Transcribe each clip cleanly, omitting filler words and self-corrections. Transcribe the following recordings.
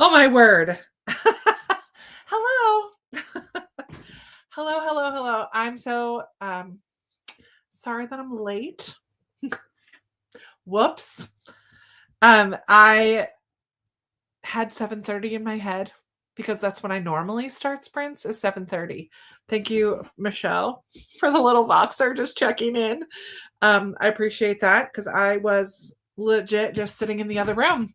Oh my word. Hello. Hello, hello, hello. I'm so sorry that I'm late. Whoops. I had 7:30 in my head because that's when I normally start sprints is 7:30. Thank you, Michelle, for the little boxer just checking in. I appreciate that because I was legit just sitting in the other room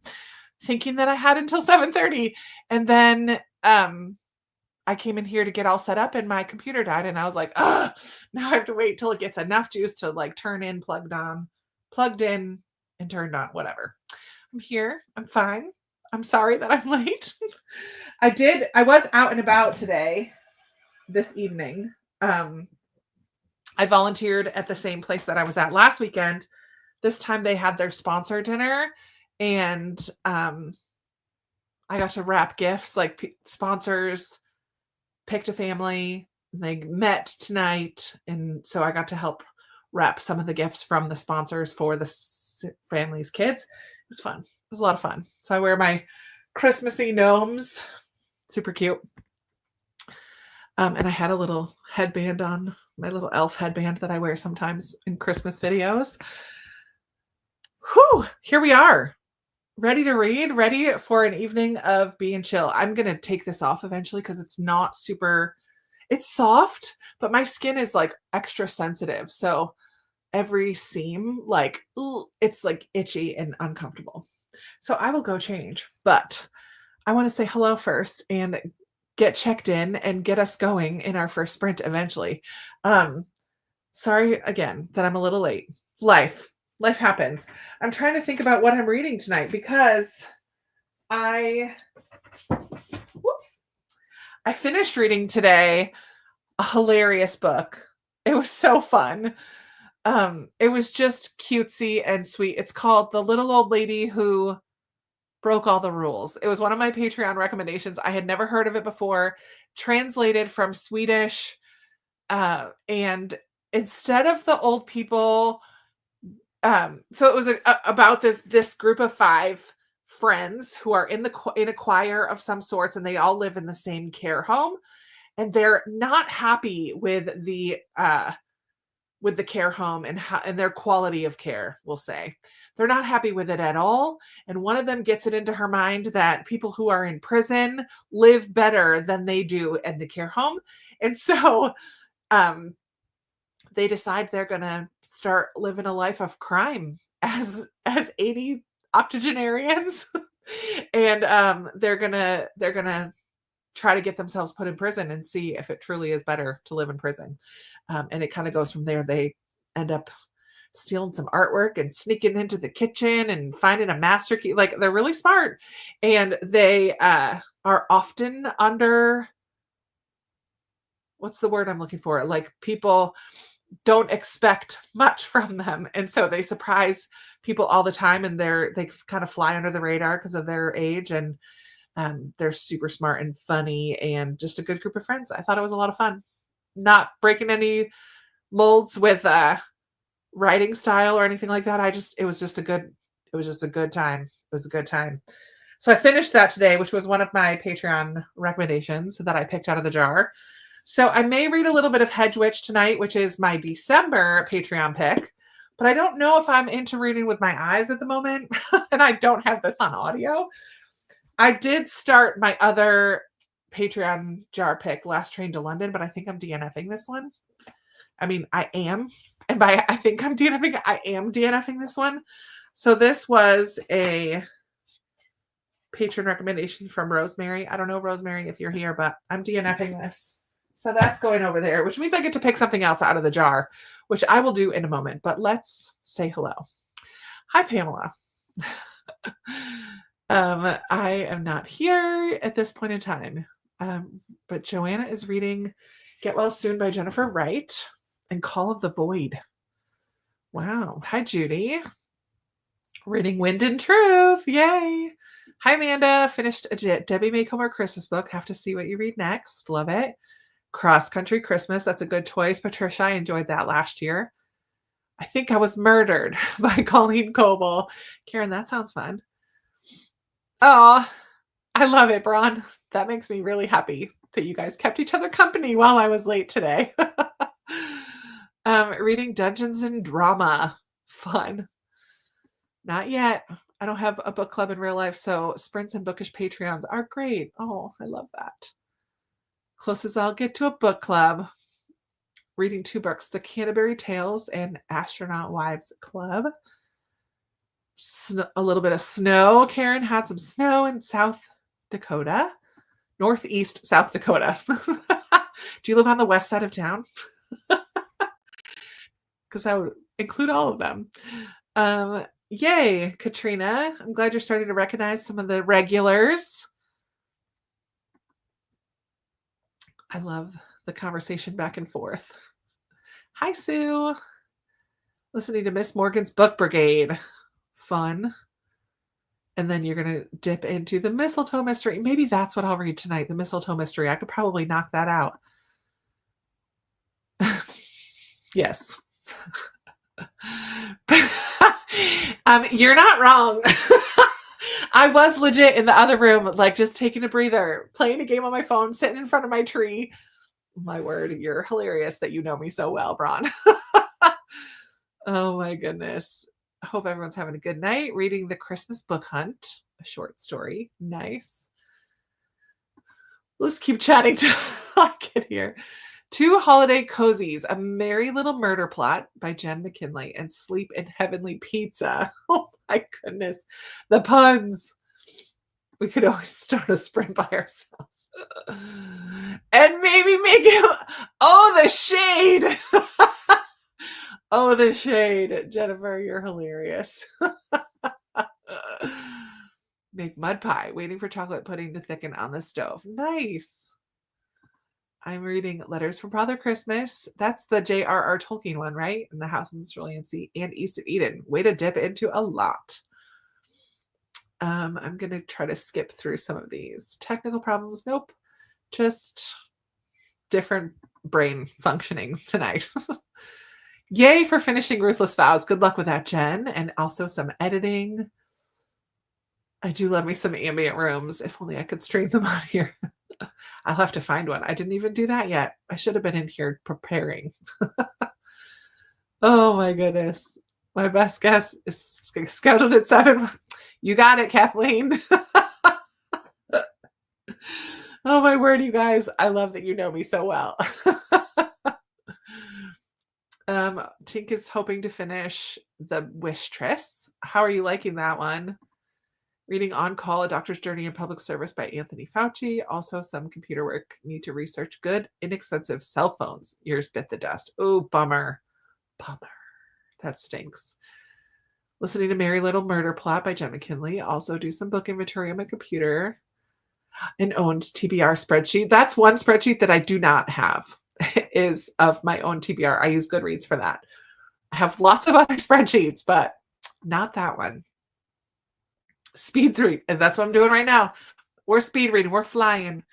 thinking that I had until 7:30. And then I came in here to get all set up and my computer died and I was like, "Ugh, now I have to wait till it gets enough juice to like turn in, plugged in and turned on, whatever." I'm here. I'm fine. I'm sorry that I'm late. I was out and about today, this evening. Um, I volunteered at the same place that I was at last weekend. This time they had their sponsor dinner and I got to wrap gifts like sponsors picked a family. They met tonight, and so I got to help wrap some of the gifts from the sponsors for the family's kids. It was fun. It was a lot of fun. So I wear my Christmassy gnomes, super cute. And I had a little headband on, my little elf headband that I wear sometimes in Christmas videos. Whew, here we are. Ready to read, ready for an evening of being chill. I'm going to take this off eventually because it's not super, it's soft, but my skin is like extra sensitive. So every seam, like, it's like itchy and uncomfortable. So I will go change, but I want to say hello first and get checked in and get us going in our first sprint eventually. Sorry again that I'm a little late. Life happens. I'm trying to think about what I'm reading tonight because I finished reading today a hilarious book. It was so fun. It was just cutesy and sweet. It's called The Little Old Lady Who Broke All the Rules. It was one of my Patreon recommendations. I had never heard of it before. Translated from Swedish. And instead of the old people, so it was about this group of 5 friends who are in a choir of some sorts, and they all live in the same care home, and they're not happy with the care home and their quality of care, we'll say. They're not happy with it at all. And one of them gets it into her mind that people who are in prison live better than they do in the care home. And so they decide they're going to start living a life of crime as 80 octogenarians. And they're going to try to get themselves put in prison and see if it truly is better to live in prison. And it kind of goes from there. They end up stealing some artwork and sneaking into the kitchen and finding a master key. Like, they're really smart. And they are often under, what's the word I'm looking for? Like, people don't expect much from them. And so they surprise people all the time, and they kind of fly under the radar because of their age. And they're super smart and funny and just a good group of friends. I thought it was a lot of fun. Not breaking any molds with writing style or anything like that. It was just a good time. It was a good time. So I finished that today, which was one of my Patreon recommendations that I picked out of the jar. So I may read a little bit of Hedge Witch tonight, which is my December Patreon pick, but I don't know if I'm into reading with my eyes at the moment, and I don't have this on audio. I did start my other Patreon jar pick, Last Train to London, but I think I'm DNFing this one. I mean, I am. And by I think I'm DNFing, I am DNFing this one. So this was a patron recommendation from Rosemary. I don't know, Rosemary, if you're here, but I'm DNFing this. So that's going over there, which means I get to pick something else out of the jar, which I will do in a moment. But let's say hello. Hi, Pamela. I am not here at this point in time. But Joanna is reading Get Well Soon by Jennifer Wright and Call of the Void. Wow. Hi, Judy. Reading Wind and Truth. Yay. Hi, Amanda. Finished a Debbie Maycomer Christmas book. Have to see what you read next. Love it. Cross Country Christmas. That's a good choice, Patricia. I enjoyed that last year. I Think I Was Murdered by Colleen Coble. Karen, that sounds fun. Oh, I love it, Braun. That makes me really happy that you guys kept each other company while I was late today. Reading Dungeons and Drama. Fun. Not yet. I don't have a book club in real life, so sprints and bookish Patreons are great. Oh, I love that. Closest I'll get to a book club. Reading 2 books, The Canterbury Tales and Astronaut Wives Club. A little bit of snow. Karen had some snow in South Dakota. Northeast South Dakota. Do you live on the west side of town? Because I would include all of them. Yay, Katrina. I'm glad you're starting to recognize some of the regulars. I love the conversation back and forth. Hi, Sue. Listening to Miss Morgan's Book Brigade. Fun. And then you're going to dip into the Mistletoe Mystery. Maybe that's what I'll read tonight, the Mistletoe Mystery. I could probably knock that out. Yes. You're not wrong. I was legit in the other room, like just taking a breather, playing a game on my phone, sitting in front of my tree. My word, you're hilarious that you know me so well, Braun. Oh my goodness. I hope everyone's having a good night. Reading The Christmas Book Hunt, a short story. Nice. Let's keep chatting till I get here. 2 Holiday Cozies, A Merry Little Murder Plot by Jen McKinley, and Sleep in Heavenly Pizza. Oh my goodness. The puns. We could always start a sprint by ourselves. And maybe make it. Oh, the shade. Oh, the shade. Jennifer, you're hilarious. Make mud pie, waiting for chocolate pudding to thicken on the stove. Nice. I'm reading Letters from Father Christmas. That's the J.R.R. Tolkien one, right? And The House of Mr. Lancey and East of Eden. Way to dip into a lot. I'm going to try to skip through some of these. Technical problems? Nope. Just different brain functioning tonight. Yay for finishing Ruthless Vows. Good luck with that, Jen. And also some editing. I do love me some ambient rooms. If only I could stream them on here. I'll have to find one. I didn't even do that yet. I should have been in here preparing. Oh my goodness. My best guess is scheduled at 7. You got it, Kathleen. Oh my word, you guys. I love that you know me so well. Tink is hoping to finish The Wishtress. How are you liking that one? Reading On Call, A Doctor's Journey in Public Service by Anthony Fauci. Also some computer work. Need to research good, inexpensive cell phones. Yours bit the dust. Oh, bummer. Bummer. That stinks. Listening to Merry Little Murder Plot by Jen McKinley. Also do some book inventory on my computer. An owned TBR spreadsheet. That's one spreadsheet that I do not have. Is of my own TBR. I use Goodreads for that. I have lots of other spreadsheets, but not that one. Speed read, and that's what I'm doing right now. We're speed reading. We're flying.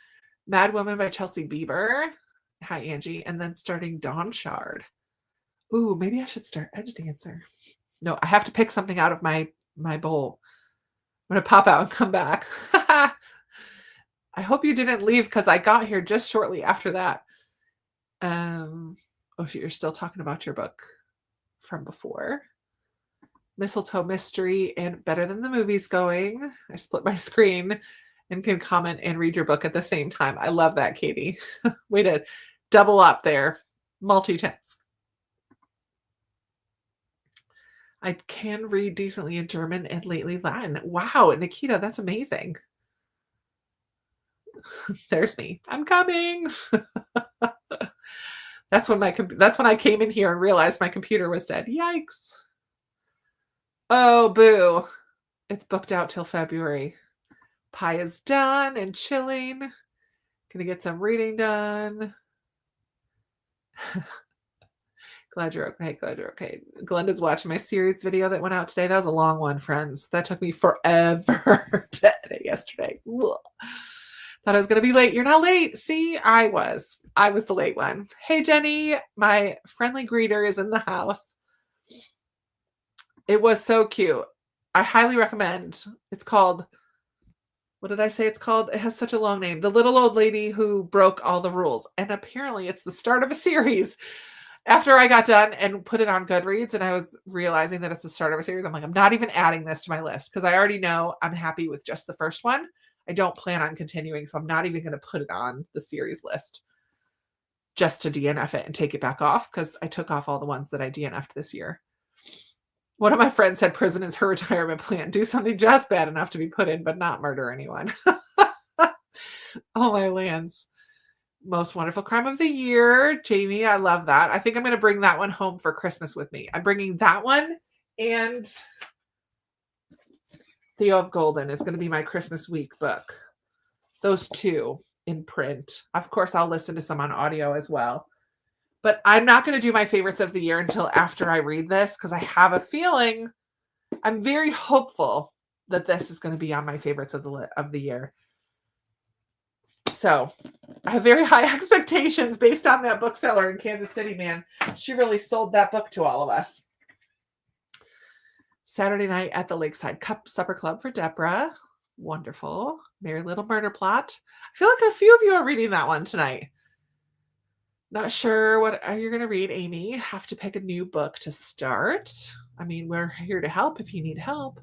Mad Woman by Chelsea Bieber. Hi, Angie. And then starting Dawn Shard. Ooh, maybe I should start Edge Dancer. No, I have to pick something out of my bowl. I'm going to pop out and come back. I hope you didn't leave because I got here just shortly after that. Oh, shit, you're still talking about your book from before. Mistletoe Mystery and Better Than the Movies Going. I split my screen and can comment and read your book at the same time. I love that, Katie. Way to double up there. Multitask. I can read decently in German and lately Latin. Wow, Nikita, that's amazing. There's me. I'm coming. That's when I came in here and realized my computer was dead. Yikes. Oh, boo. It's booked out till February. Pie is done and chilling. Gonna get some reading done. Glad you're okay. Glad you're okay. Glenda's watching my series video that went out today. That was a long one, friends. That took me forever to edit yesterday. Ugh. Thought I was going to be late. You're not late. See, I was the late one. Hey, Jenny, my friendly greeter is in the house. It was so cute. I highly recommend. It's called, What did I say it's called? It has such a long name. The Little Old Lady Who Broke All the Rules. And apparently it's the start of a series. After I got done and put it on Goodreads and I was realizing that it's the start of a series, I'm like, I'm not even adding this to my list because I already know I'm happy with just the first one. I don't plan on continuing, so I'm not even going to put it on the series list just to DNF it and take it back off because I took off all the ones that I DNF'd this year. One of my friends said prison is her retirement plan. Do something just bad enough to be put in, but not murder anyone. Oh, my lands. Most Wonderful Crime of the Year. Jamie, I love that. I think I'm going to bring that one home for Christmas with me. I'm bringing that one, and Theo of Golden is going to be my Christmas week book. Those two in print. Of course, I'll listen to some on audio as well. But I'm not going to do my favorites of the year until after I read this because I have a feeling, I'm very hopeful that this is going to be on my favorites of the year. So I have very high expectations based on that bookseller in Kansas City, man. She really sold that book to all of us. Saturday Night at the Lakeside Supper Club for Deborah. Wonderful. Merry Little Murder Plot. I feel like a few of you are reading that one tonight. Not sure what you're going to read, Amy. Have to pick a new book to start. I mean, we're here to help if you need help.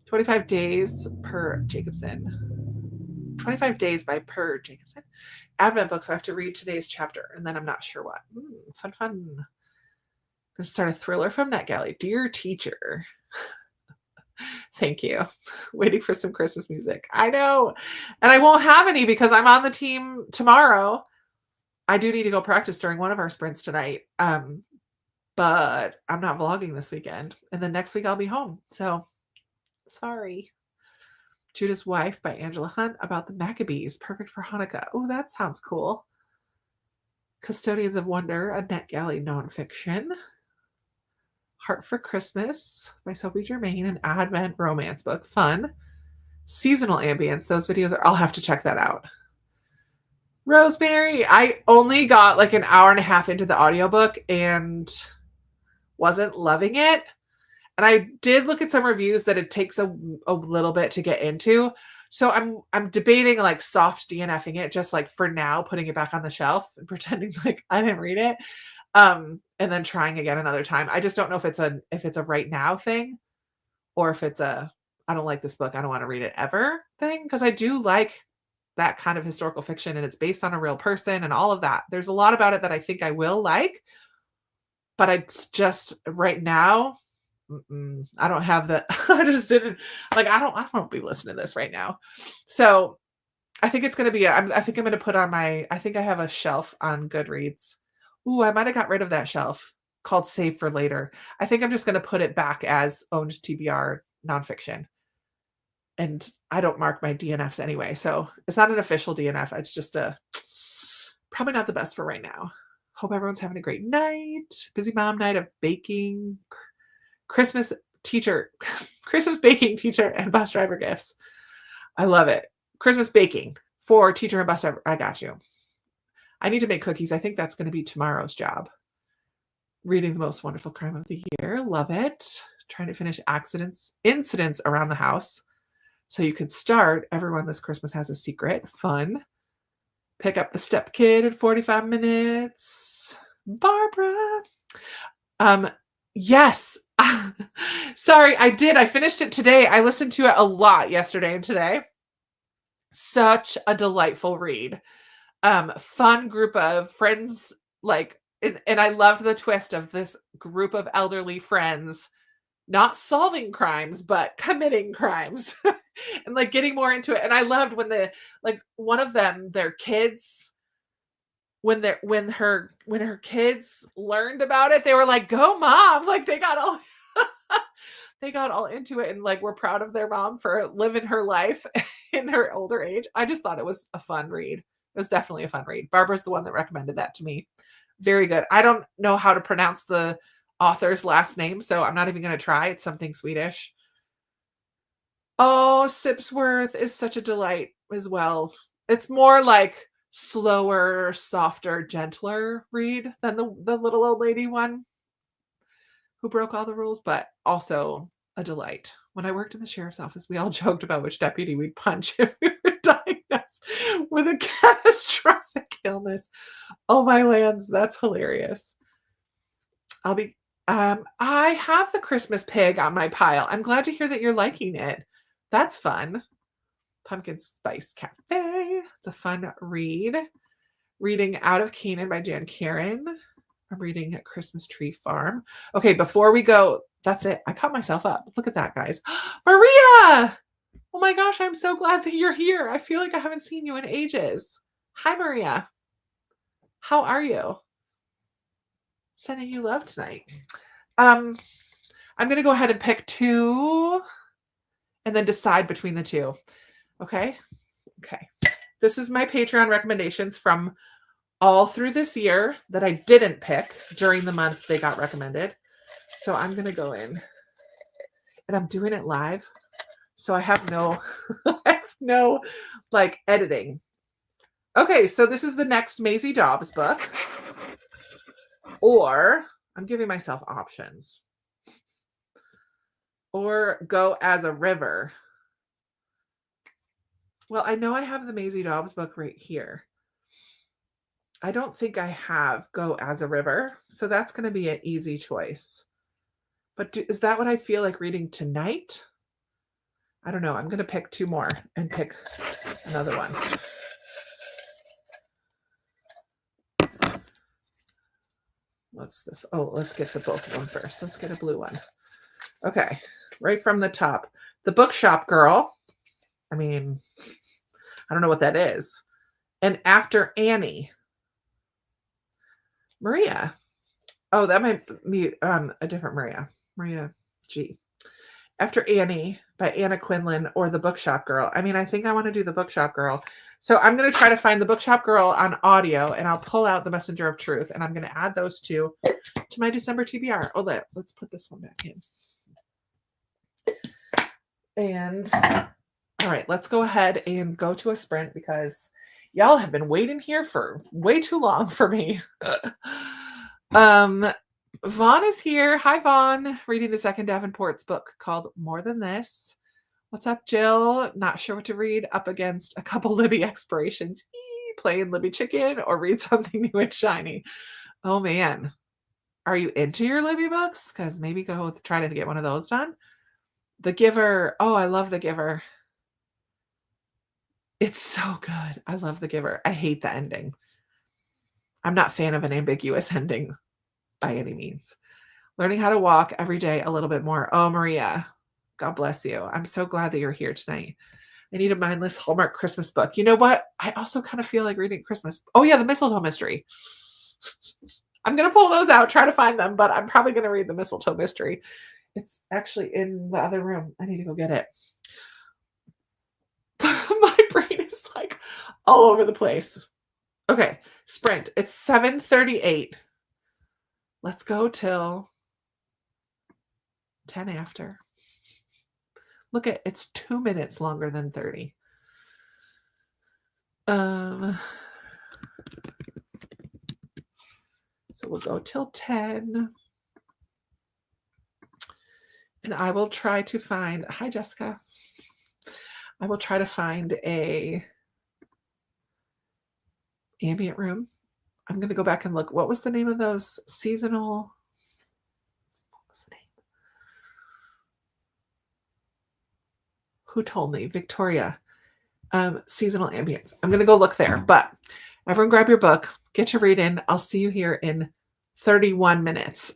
25 Days per Jacobson. 25 Days by Per Jacobson. Advent book, so I have to read today's chapter, and then I'm not sure what. Fun. Going to start a thriller from NetGalley. Dear Teacher. Thank you. Waiting for some Christmas music. I know. And I won't have any because I'm on the team tomorrow. I do need to go practice during one of our sprints tonight. But I'm not vlogging this weekend. And then next week I'll be home. So sorry. Judah's Wife by Angela Hunt about the Maccabees. Perfect for Hanukkah. Oh, that sounds cool. Custodians of Wonder, a NetGalley nonfiction. Heart for Christmas by Sophie Germain, an Advent romance book. Fun. Seasonal Ambience. Those videos I'll have to check that out. Rosemary. I only got like an hour and a half into the audiobook and wasn't loving it. And I did look at some reviews that it takes a little bit to get into. So I'm debating like soft DNFing it, just like for now, putting it back on the shelf and pretending like I didn't read it. And then trying again another time. I just don't know if it's a right now thing or if it's a I don't like this book, I don't want to read it ever thing. Because I do like that kind of historical fiction and it's based on a real person and all of that. There's a lot about it that I think I will like, but it's just right now, I don't have the, I just didn't like, I won't be listening to this right now. So I think it's going to be, I think I'm going to put on I think I have a shelf on Goodreads. Ooh, I might've got rid of that shelf called Save for Later. I think I'm just going to put it back as owned TBR nonfiction. And I don't mark my DNFs anyway. So it's not an official DNF. It's just probably not the best for right now. Hope everyone's having a great night. Busy mom night of baking, Christmas baking teacher and bus driver gifts. I love it. Christmas baking for teacher and bus driver. I got you. I need to make cookies. I think that's going to be tomorrow's job. Reading The Most Wonderful Crime of the Year. Love it. Trying to finish incidents around the house. So you could start Everyone This Christmas Has a Secret. Fun. Pick up The Step Kid in 45 minutes. Barbara. Yes. Sorry, I did. I finished it today. I listened to it a lot yesterday and today. Such a delightful read. Fun group of friends, and I loved the twist of this group of elderly friends not solving crimes, but committing crimes and like getting more into it. And I loved when one of them, their kids, when her kids learned about it, they were like, go mom. Like they got all into it and like, we're proud of their mom for living her life in her older age. I just thought it was a fun read. It was definitely a fun read. Barbara's the one that recommended that to me. Very good. I don't know how to pronounce the author's last name, so I'm not even going to try. It's something Swedish. Oh, Sipsworth is such a delight as well. It's more like slower, softer, gentler read than the little old lady one who broke all the rules, but also a delight. When I worked in the sheriff's office, we all joked about which deputy we'd punch if we were diagnosed with a catastrophic illness. Oh my lands, that's hilarious. I'll be I have the Christmas pig on my pile. I'm glad to hear that you're liking it. That's fun. Pumpkin Spice Cafe. It's a fun read. Reading Out of Canaan by Jan Karen. I'm reading Christmas Tree Farm. Okay, before we go, that's it. I caught myself up. Look at that, guys. Maria! Oh my gosh, I'm so glad that you're here. I feel like I haven't seen you in ages. Hi, Maria. How are you? Sending you love tonight. I'm going to go ahead and pick two and then decide between the two. Okay? Okay. This is my Patreon recommendations from all through this year that I didn't pick during the month they got recommended. So I'm going to go in and I'm doing it live. So I have no, like editing. Okay. So this is the next Maisie Dobbs book, or I'm giving myself options, or Go as a River. Well, I know I have the Maisie Dobbs book right here. I don't think I have Go as a River. So that's going to be an easy choice. But is that what I feel like reading tonight? I don't know. I'm going to pick two more and pick another one. What's this? Oh, let's get to both of them first. Let's get a blue one. Okay. Right from the top. The Bookshop Girl. I mean, I don't know what that is. And After Annie. Maria. Oh, that might be a different Maria. Maria G. After Annie by Anna Quinlan, or The Bookshop Girl. I mean, I think I want to do The Bookshop Girl. So I'm going to try to find The Bookshop Girl on audio, and I'll pull out The Messenger of Truth, and I'm going to add those two to my December TBR. Oh, let's put this one back in. And all right, let's go ahead and go to a sprint because y'all have been waiting here for way too long for me. Vaughn is here. Hi, Vaughn. Reading the second Davenport's book called More Than This. What's up, Jill? Not sure what to read. Up against a couple Libby expirations. Playing Libby Chicken or read something new and shiny. Oh, man. Are you into your Libby books? Because maybe go try to get one of those done. The Giver. Oh, I love The Giver. It's so good. I love The Giver. I hate the ending. I'm not a fan of an ambiguous ending by any means. Learning How to Walk Every Day a Little Bit More. Oh, Maria, God bless you. I'm so glad that you're here tonight. I need a mindless Hallmark Christmas book. You know what? I also kind of feel like reading Christmas. Oh, yeah, the Mistletoe Mystery. I'm going to pull those out, try to find them, but I'm probably going to read the Mistletoe Mystery. It's actually in the other room. I need to go get it. My brain is like all over the place. Okay, sprint. It's 7:38. Let's go till 10 after. Look at it's 2 minutes longer than 30. So we'll go till 10. And I will try to find, hi Jessica. I will try to find a ambient room. I'm going to go back and look. What was the name of those seasonal? What was the name? Who told me? Victoria. Seasonal ambience. I'm going to go look there. But everyone grab your book. Get your read in. I'll see you here in 31 minutes.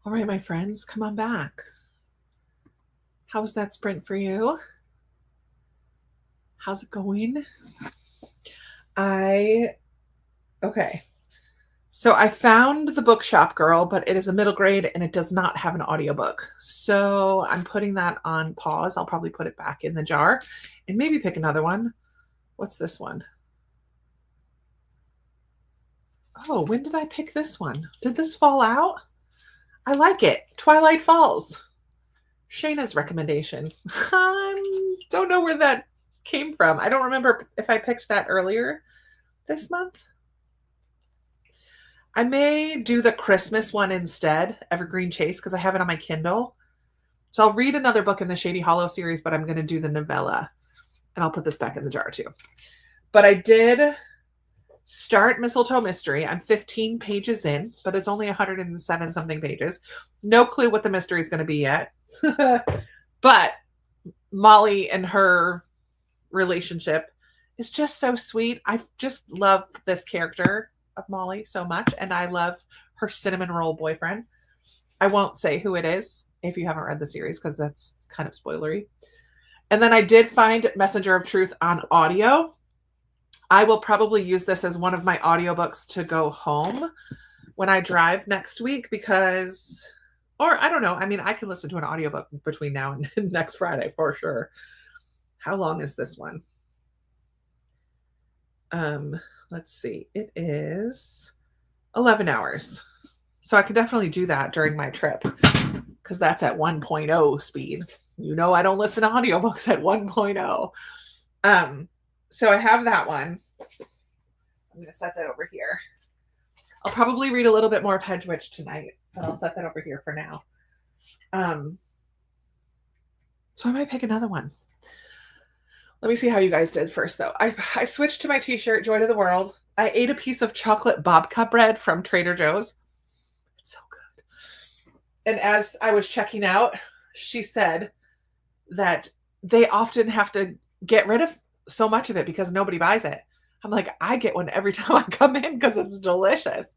All right, my friends, come on back. How was that sprint for you? How's it going? Okay. So I found the Bookshop Girl, but it is a middle grade and it does not have an audiobook. So I'm putting that on pause. I'll probably put it back in the jar and maybe pick another one. What's this one? Oh, when did I pick this one? Did this fall out? I like it. Twilight Falls. Shayna's recommendation. I don't know where that came from. I don't remember if I picked that earlier this month. I may do the Christmas one instead, Evergreen Chase, because I have it on my Kindle. So I'll read another book in the Shady Hollow series, but I'm going to do the novella. And I'll put this back in the jar too. But I did start Mistletoe Mystery. I'm 15 pages in, but it's only 107 something pages. No clue what the mystery is going to be yet. But Molly and her relationship is just so sweet. I just love this character of Molly so much, and I love her cinnamon roll boyfriend. I won't say who it is if you haven't read the series because that's kind of spoilery. And then I did find Messenger of Truth on audio. I will probably use this as one of my audiobooks to go home when I drive next week because, or I don't know. I mean, I can listen to an audiobook between now and next Friday for sure. How long is this one? Let's see. It is 11 hours. So I could definitely do that during my trip because that's at 1.0 speed. You know, I don't listen to audiobooks at 1.0. So I have that one. I'm going to set that over here. I'll probably read a little bit more of Hedge Witch tonight, but I'll set that over here for now. So I might pick another one. Let me see how you guys did first, though. I switched to my t-shirt, Joy to the World. I ate a piece of chocolate babka bread from Trader Joe's. It's so good. And as I was checking out, she said that they often have to get rid of so much of it because nobody buys it. I'm like, I get one every time I come in because it's delicious.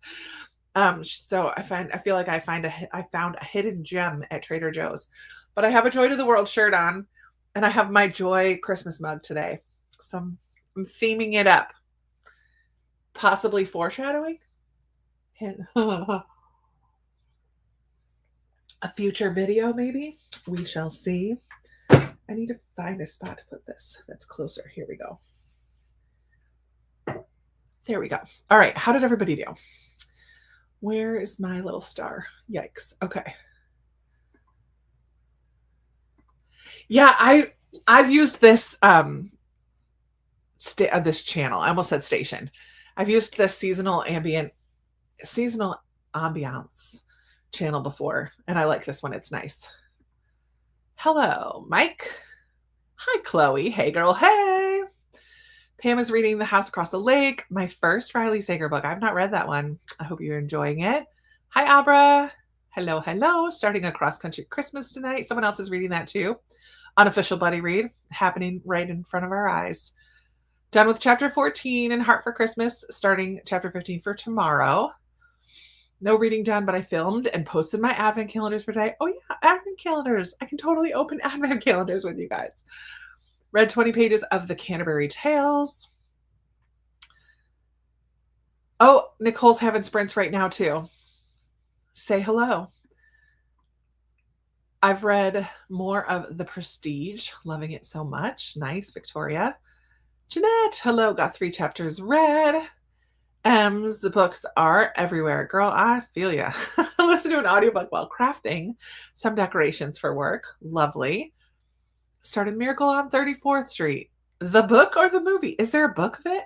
So I feel like I found a hidden gem at Trader Joe's. But I have a Joy to the World shirt on, and I have my Joy Christmas mug today. So I'm theming it up, possibly foreshadowing a future video, maybe. We shall see. I need to find a spot to put this that's closer. Here we go. There we go. All right. How did everybody do? Where is my little star? Yikes. Okay. Yeah, I've used this this channel. I almost said station. I've used this seasonal ambiance channel before, and I like this one. It's nice. Hello, Mike. Hi, Chloe. Hey, girl. Hey. Pam is reading The House Across the Lake, my first Riley Sager book. I've not read that one. I hope you're enjoying it. Hi, Abra. Hello, hello. Starting a cross-country Christmas tonight. Someone else is reading that too. Unofficial buddy read happening right in front of our eyes. Done with chapter 14 and Heart for Christmas, starting chapter 15 for tomorrow. No reading done, but I filmed and posted my advent calendars for today. Oh yeah, advent calendars. I can totally open advent calendars with you guys. Read 20 pages of the Canterbury Tales. Oh, Nicole's having sprints right now too. Say hello. I've read more of The Prestige. Loving it so much. Nice, Victoria. Jeanette, hello. Got 3 chapters read. The books are everywhere. Girl, I feel ya. Listen to an audiobook while crafting some decorations for work. Lovely. Started Miracle on 34th Street. The book or the movie? Is there a book of it?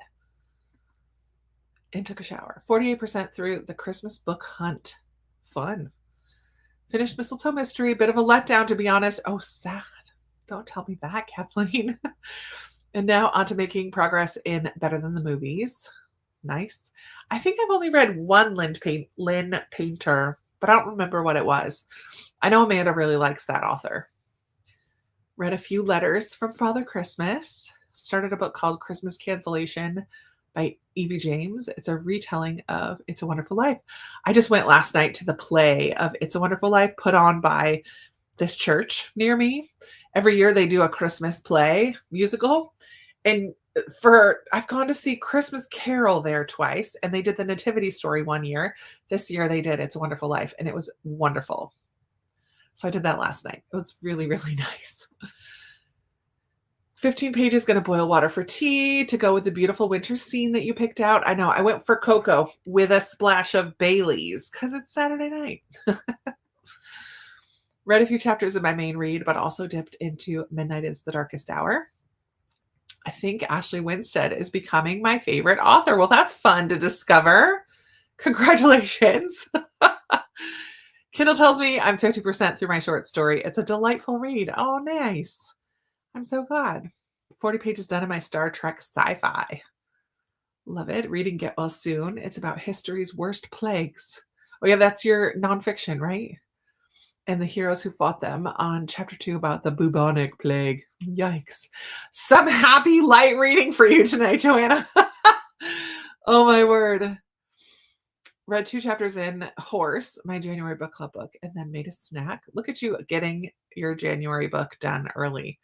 And took a shower. 48% through the Christmas book hunt. Fun. Finished Mistletoe Mystery. Bit of a letdown, to be honest. Oh, sad. Don't tell me that, Kathleen. And now on to making progress in Better Than the Movies. Nice. I think I've only read one Lynn Painter, but I don't remember what it was. I know Amanda really likes that author. Read a few letters from Father Christmas. Started a book called Christmas Cancellation by Evie James. It's a retelling of It's a Wonderful Life. I just went last night to the play of It's a Wonderful Life put on by this church near me. Every year they do a Christmas play musical. And I've gone to see Christmas Carol there twice, and they did the Nativity Story one year. This year they did It's a Wonderful Life, and it was wonderful. So I did that last night. It was really, really nice. 15 pages, going to boil water for tea to go with the beautiful winter scene that you picked out. I know, I went for cocoa with a splash of Bailey's because it's Saturday night. Read a few chapters of my main read, but also dipped into Midnight is the Darkest Hour. I think Ashley Winstead is becoming my favorite author. Well, that's fun to discover. Congratulations. Kindle tells me I'm 50% through my short story. It's a delightful read. Oh, nice. I'm so glad. 40 pages done in my Star Trek sci-fi. Love it. Reading Get Well Soon. It's about history's worst plagues. Oh yeah, that's your nonfiction, right? And the heroes who fought them on chapter 2 about the bubonic plague. Yikes. Some happy light reading for you tonight, Joanna. Oh my word. Read 2 chapters in Horse, my January book club book, and then made a snack. Look at you getting your January book done early.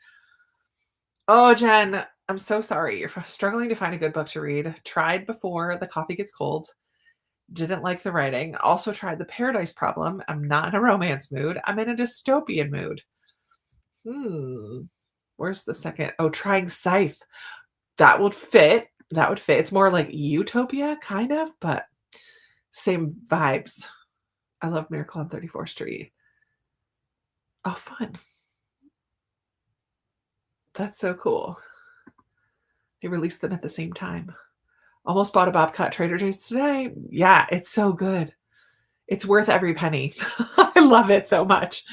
Oh, Jen, I'm so sorry. You're struggling to find a good book to read. Tried before The Coffee Gets Cold. Didn't like the writing. Also tried The Paradise Problem. I'm not in a romance mood. I'm in a dystopian mood. Where's the second? Oh, trying Scythe. That would fit. That would fit. It's more like Utopia, kind of, but same vibes. I love Miracle on 34th Street. Oh, fun. That's so cool. They released them at the same time. Almost bought a Bobcat Trader Joe's today. Yeah, it's so good. It's worth every penny. I love it so much.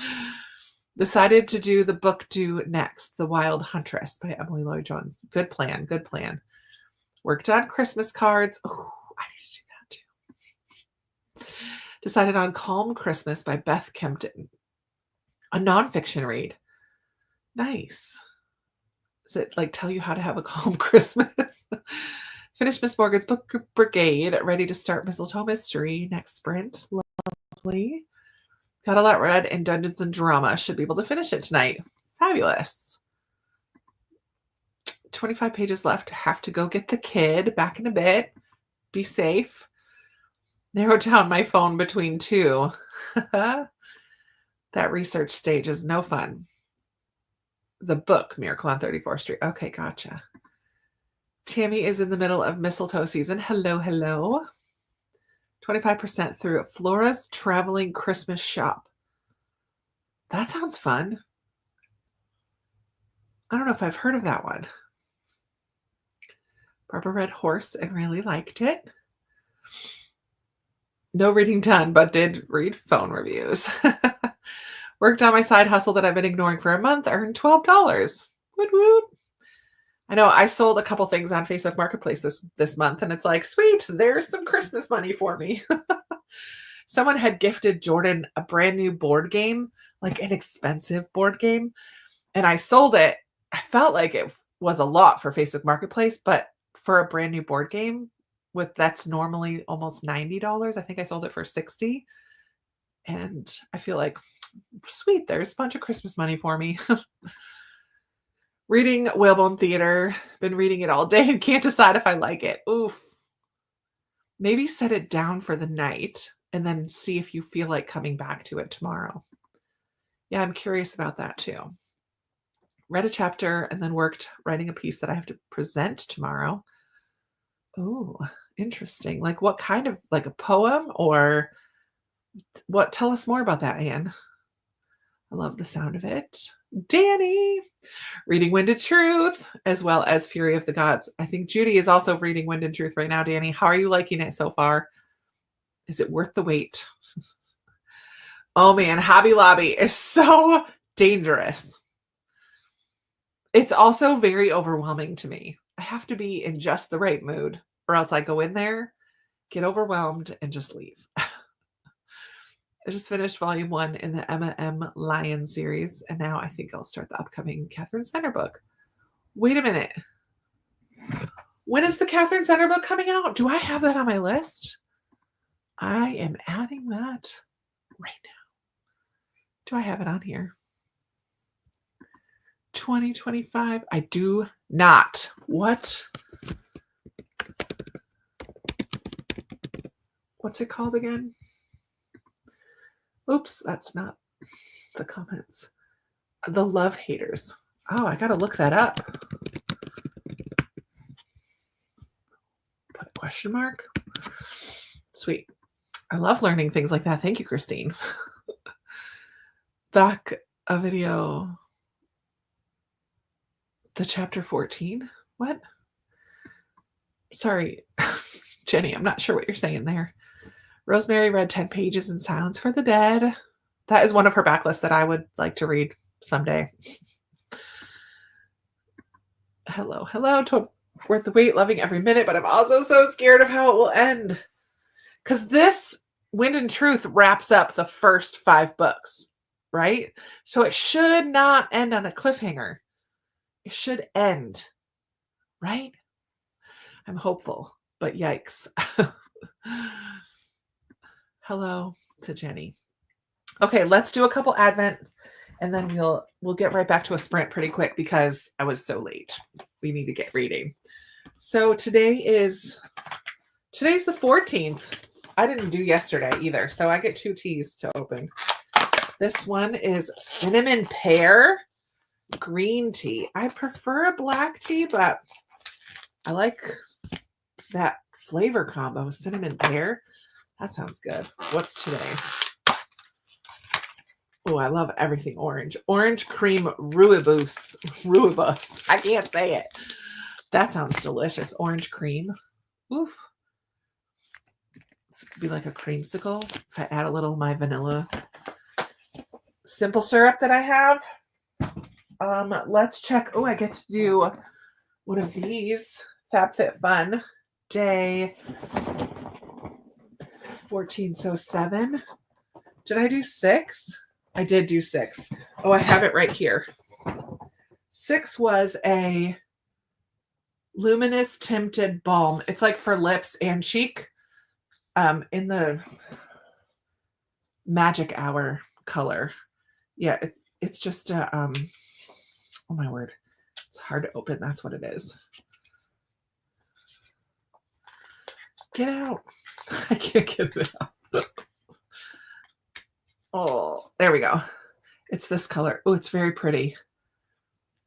Decided to do the book due next, The Wild Huntress by Emily Lloyd Jones. Good plan. Good plan. Worked on Christmas cards. Oh, I need to do that too. Decided on Calm Christmas by Beth Kempton. A nonfiction read. Nice. Does it like tell you how to have a calm Christmas? Finished Miss Morgan's Book Brigade. Ready to start Mistletoe Mystery next sprint. Lovely. Got a lot read in Dungeons and Drama. Should be able to finish it tonight. Fabulous. 25 pages left. Have to go get the kid. Back in a bit. Be safe. Narrow down my phone between 2. That research stage is no fun. The book, Miracle on 34th Street. Okay, gotcha. Tammy is in the middle of mistletoe season. Hello, hello. 25% through Flora's Traveling Christmas Shop. That sounds fun. I don't know if I've heard of that one. Barbara read Horse and really liked it. No reading done, but did read phone reviews. Worked on my side hustle that I've been ignoring for a month, earned $12. Woot woot. I know I sold a couple things on Facebook Marketplace this month, and it's like, sweet, there's some Christmas money for me. Someone had gifted Jordan a brand new board game, like an expensive board game, and I sold it. I felt like it was a lot for Facebook Marketplace, but for a brand new board game that's normally almost $90, I think I sold it for $60. And I feel like, sweet, there's a bunch of Christmas money for me. Reading Whalebone Theater. Been reading it all day and can't decide if I like it. Oof. Maybe set it down for the night and then see if you feel like coming back to it tomorrow. Yeah, I'm curious about that too. Read a chapter and then worked writing a piece that I have to present tomorrow. Oh, interesting. Like what kind of, like a poem or what? Tell us more about that, Anne. I love the sound of it. Danny, reading Wind and Truth, as well as Fury of the Gods. I think Judy is also reading Wind and Truth right now, Danny. How are you liking it so far? Is it worth the wait? Oh man, Hobby Lobby is so dangerous. It's also very overwhelming to me. I have to be in just the right mood, or else I go in there, get overwhelmed, and just leave. I just finished volume 1 in the Emma M. Lyon series, and now I think I'll start the upcoming Catherine Steiner book. Wait a minute. When is the Catherine Center book coming out? Do I have that on my list? I am adding that right now. Do I have it on here? 2025. I do not. What? What's it called again? Oops, that's not the comments. The Love Haters. Oh, I got to look that up. Put a question mark. Sweet. I love learning things like that. Thank you, Christine. Back a video. The chapter 14. What? Sorry, Jenny, I'm not sure what you're saying there. Rosemary read 10 pages in silence for the dead. That is one of her backlists that I would like to read someday. Hello. Worth the wait, loving every minute, but I'm also so scared of how it will end. Because this Wind and Truth wraps up the first 5 books, right? So it should not end on a cliffhanger. It should end, right? I'm hopeful, but yikes. Hello to Jenny. Okay, let's do a couple Advent, and then we'll get right back to a sprint pretty quick because I was so late. We need to get reading. So today's the 14th. I didn't do yesterday either, so I get 2 teas to open. This one is cinnamon pear green tea. I prefer a black tea, but I like that flavor combo, cinnamon pear. That sounds good. What's today's? Oh, I love everything orange. Orange cream rooibos. Rooibos. I can't say it. That sounds delicious. Orange cream. Oof. This could be like a creamsicle. If I add a little of my vanilla simple syrup that I have. Let's check. Oh, I get to do one of these. FabFitFun. Day 14. So 7. Did I do 6? I did do 6. Oh, I have it right here. 6 was a luminous tinted balm. It's like for lips and cheek. In the magic hour color. Yeah, it's just a oh my word. It's hard to open. That's what it is. Get out. I can't get it out. Oh, there we go. It's this color. Oh, it's very pretty.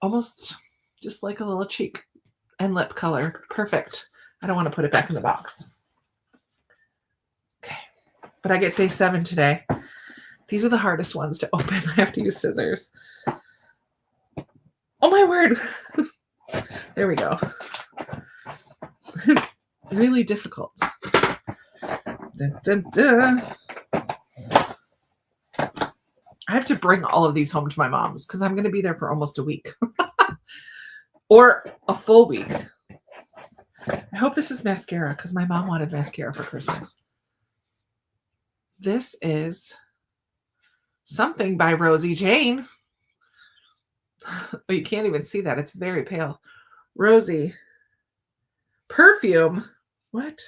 Almost just like a little cheek and lip color. Perfect. I don't want to put it back in the box. Okay. But I get day 7 today. These are the hardest ones to open. I have to use scissors. Oh my word. There we go. It's really difficult. Dun, dun, dun. I have to bring all of these home to my mom's because I'm going to be there for almost a week. Or a full week. I hope this is mascara because my mom wanted mascara for Christmas. This is something by Rosie Jane. Oh, you can't even see that. It's very pale. Rosie. Perfume. What?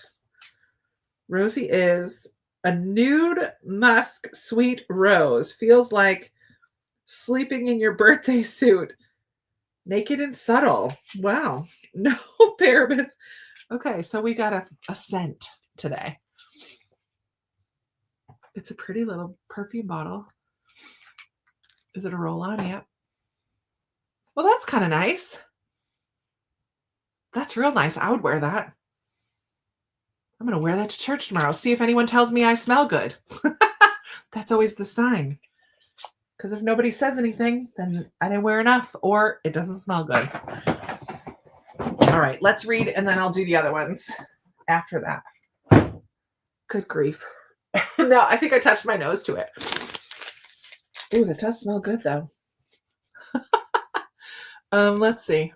Rosie is a nude musk sweet rose. Feels like sleeping in your birthday suit. Naked and subtle. Wow. No parabens. Okay, so we got a scent today. It's a pretty little perfume bottle. Is it a roll-on? Yep. Well, that's kind of nice. That's real nice. I would wear that. I'm going to wear that to church tomorrow. See if anyone tells me I smell good. That's always the sign. Because if nobody says anything, then I didn't wear enough or it doesn't smell good. All right, let's read and then I'll do the other ones after that. Good grief. No, I think I touched my nose to it. Ooh, that does smell good though. Let's see.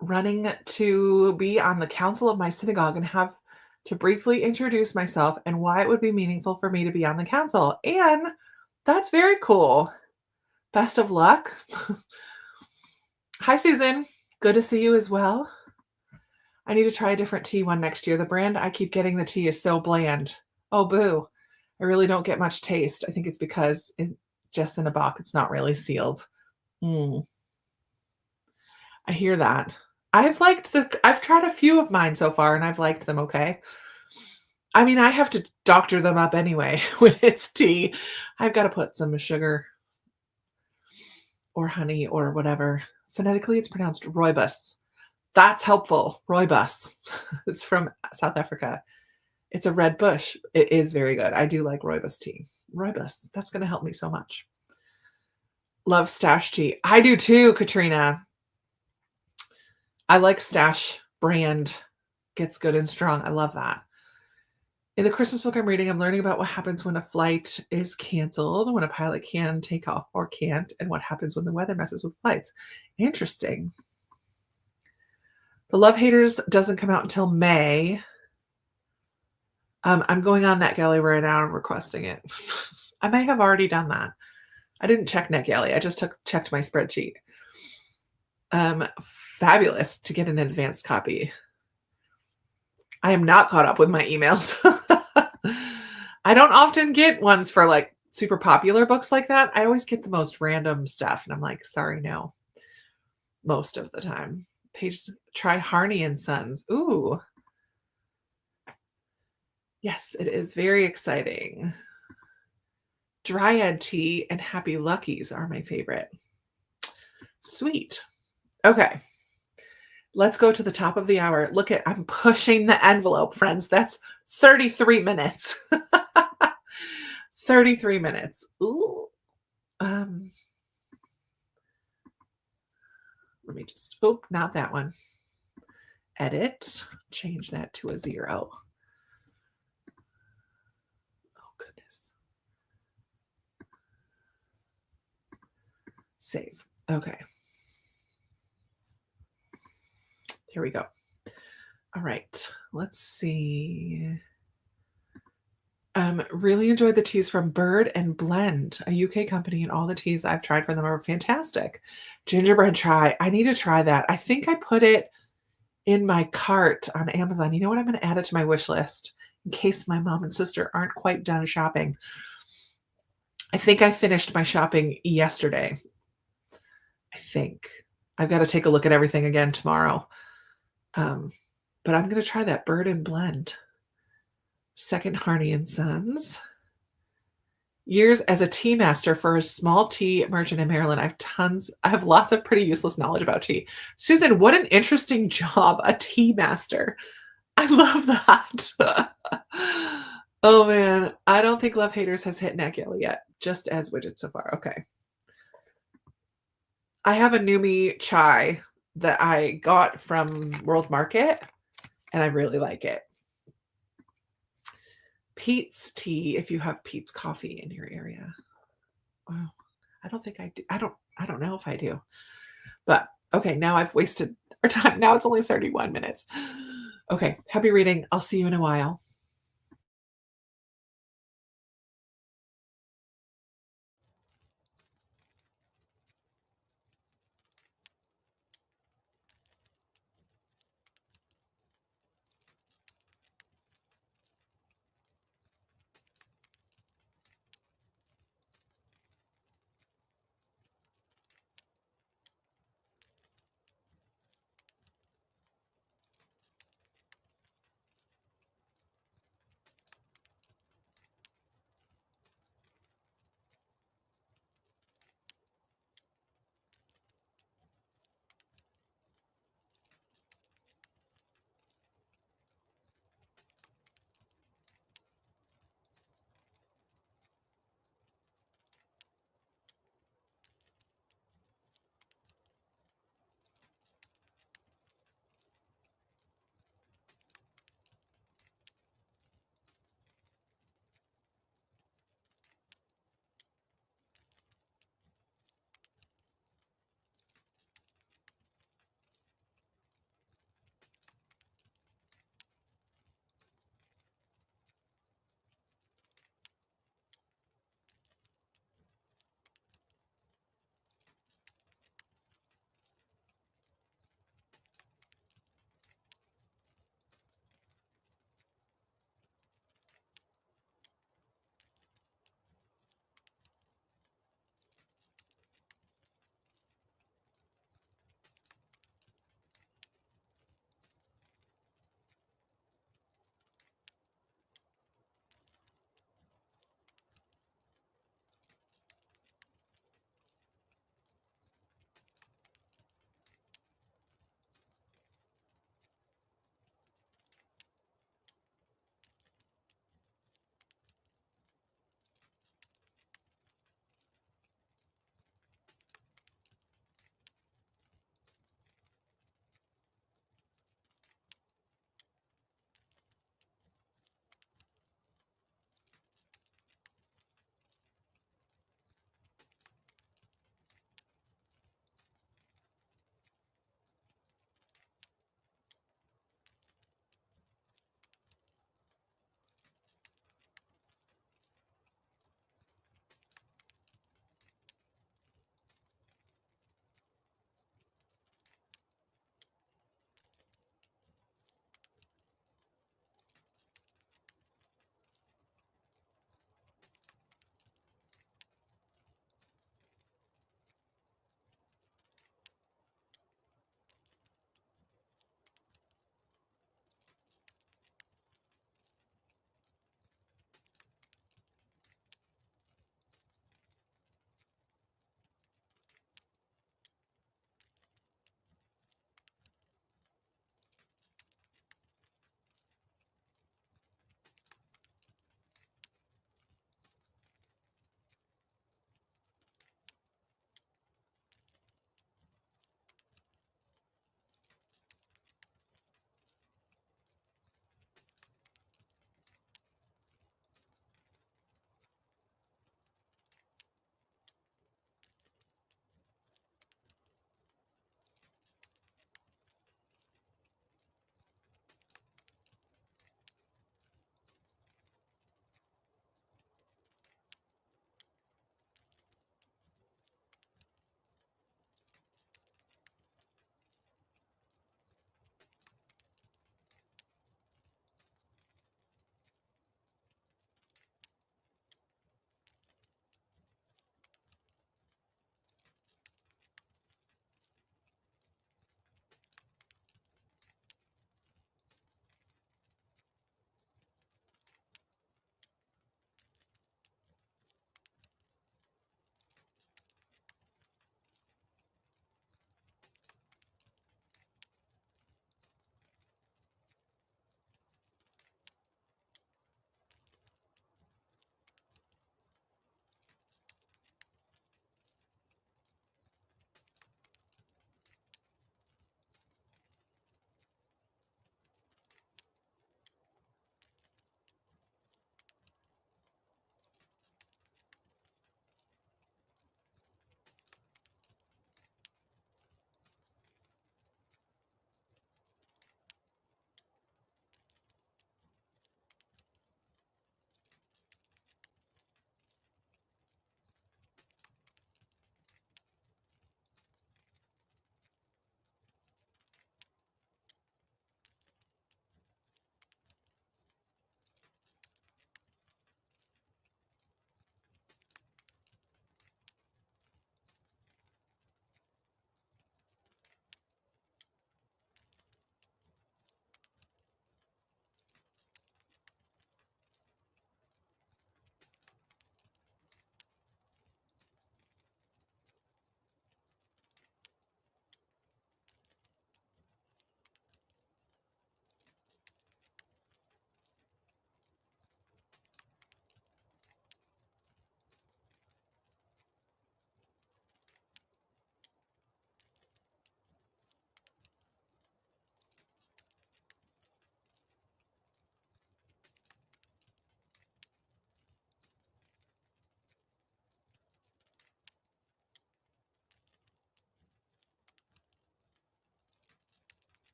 Running to be on the council of my synagogue and have to briefly introduce myself and why it would be meaningful for me to be on the council. And that's very cool. Best of luck. Hi, Susan. Good to see you as well. I need to try a different tea one next year. The brand I keep getting the tea is so bland. Oh, boo. I really don't get much taste. I think it's because it's just in a box. It's not really sealed. Mm, I hear that. I've tried a few of mine so far and I've liked them okay. I mean, I have to doctor them up anyway when it's tea. I've got to put some sugar or honey or whatever. Phonetically, it's pronounced rooibos. That's helpful. Rooibos. It's from South Africa. It's a red bush. It is very good. I do like rooibos tea. Rooibos. That's going to help me so much. Love stash tea. I do too, Katrina. I like stash brand. Gets good and strong. I love that. In the Christmas book I'm reading, I'm learning about what happens when a flight is canceled, when a pilot can take off or can't, and what happens when the weather messes with flights. Interesting. The Love Haters doesn't come out until May. I'm going on NetGalley right now and requesting it. I may have already done that. I didn't check NetGalley. I just checked my spreadsheet. Fabulous to get an advanced copy. I am not caught up with my emails. I don't often get ones for like super popular books like that. I always get the most random stuff, and I'm like, sorry, no. Most of the time. Try Harney and Sons. Ooh. Yes, it is very exciting. Dryad tea and Happy Luckies are my favorite. Sweet. Okay. Let's go to the top of the hour. I'm pushing the envelope, friends. That's 33 minutes. 33 minutes. Ooh. Let me just, not that one. Edit. Change that to a 0. Oh, goodness. Save. Okay. Here we go. All right. Let's see. Really enjoyed the teas from Bird and Blend, a UK company, and all the teas I've tried from them are fantastic. Gingerbread chai. I need to try that. I think I put it in my cart on Amazon. You know what? I'm going to add it to my wish list in case my mom and sister aren't quite done shopping. I think I finished my shopping yesterday. I think. I've got to take a look at everything again tomorrow. But I'm going to try that Bird and Blend. Second Harney and Sons. Years as a tea master for a small tea merchant in Maryland. I have lots of pretty useless knowledge about tea. Susan, what an interesting job, a tea master. I love that. Oh man, I don't think Love Haters has hit NetGalley yet, just as widgets so far. Okay. I have a Numi chai that I got from World Market, and I really like it. Pete's tea, if you have Pete's coffee in your area. Oh, I don't think I do. I don't know if I do. But okay, now I've wasted our time. Now it's only 31 minutes. Okay, happy reading. I'll see you in a while.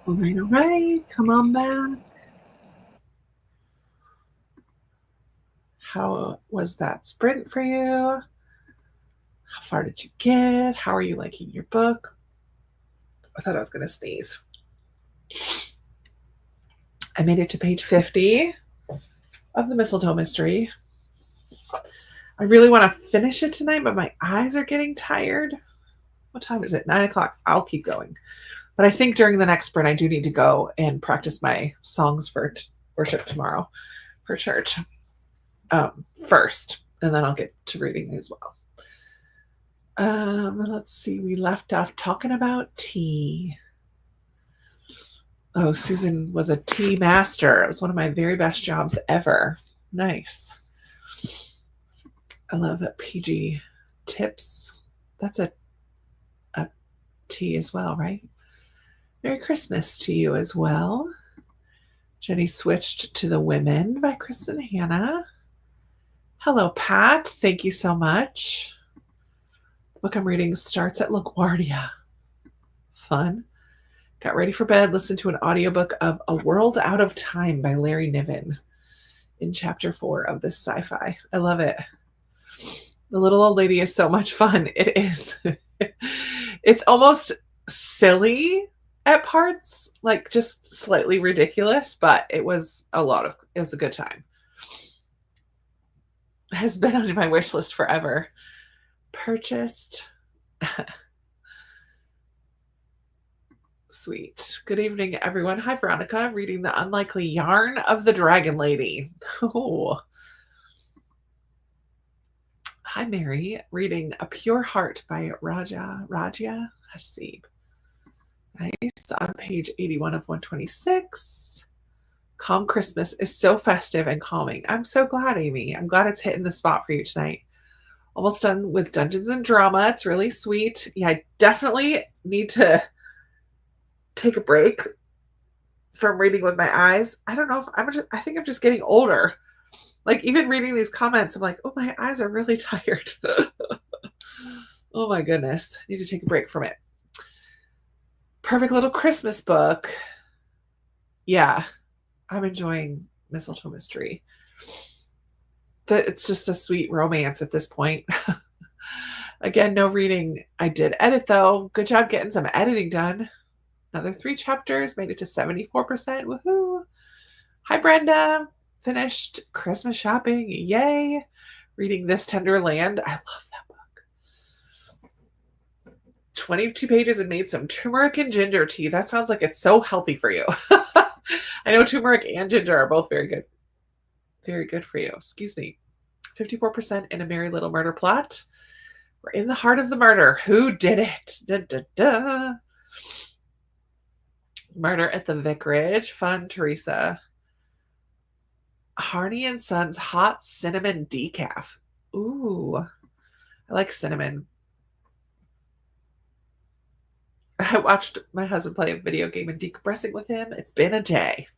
All right. Come on back. How was that sprint for you? How far did you get? How are you liking your book? I thought I was going to sneeze. I made it to page 50 of the Mistletoe Mystery. I really want to finish it tonight, but my eyes are getting tired. What time is it? 9 o'clock. I'll keep going. But I think during the next sprint, I do need to go and practice my songs for worship tomorrow for church first, and then I'll get to reading as well. Let's see. We left off talking about tea. Oh, Susan was a tea master. It was one of my very best jobs ever. Nice. I love PG tips. That's a tea as well, right? Merry Christmas to you as well. Jenny switched to the Women by Kristen Hanna. Hello, Pat. Thank you so much. Book I'm reading starts at LaGuardia. Fun. Got ready for bed, listened to an audiobook of A World Out of Time by Larry Niven in chapter 4 of this sci-fi. I love it. The little old lady is so much fun. It is. It's almost silly at parts, like just slightly ridiculous, but it was a good time. Has been on my wish list forever. Purchased. Sweet. Good evening, everyone. Hi, Veronica. Reading The Unlikely Yarn of the Dragon Lady. Oh. Hi, Mary. Reading A Pure Heart by Raja Hasib. Nice. On page 81 of 126. Calm Christmas is so festive and calming. I'm so glad, Amy. I'm glad it's hitting the spot for you tonight. Almost done with Dungeons and Drama. It's really sweet. Yeah, I definitely need to take a break from reading with my eyes. I don't know if I think I'm just getting older. Like, even reading these comments, I'm like, oh, my eyes are really tired. Oh my goodness. I need to take a break from it. Perfect little Christmas book. Yeah, I'm enjoying Mistletoe Mystery. It's just a sweet romance at this point. Again, no reading. I did edit, though. Good job getting some editing done. Another 3 chapters, made it to 74%. Woohoo! Hi, Brenda. Finished Christmas shopping. Yay! Reading This Tender Land. I love that book. 22 pages and made some turmeric and ginger tea. That sounds like it's so healthy for you. I know turmeric and ginger are both very good. Very good for you. Excuse me. 54% in A Merry Little Murder Plot. We're in the heart of the murder. Who did it? Da, da, da. Murder at the Vicarage. Fun, Teresa. Harney and Sons Hot Cinnamon Decaf. Ooh, I like cinnamon. I watched my husband play a video game and decompressing with him. It's been a day.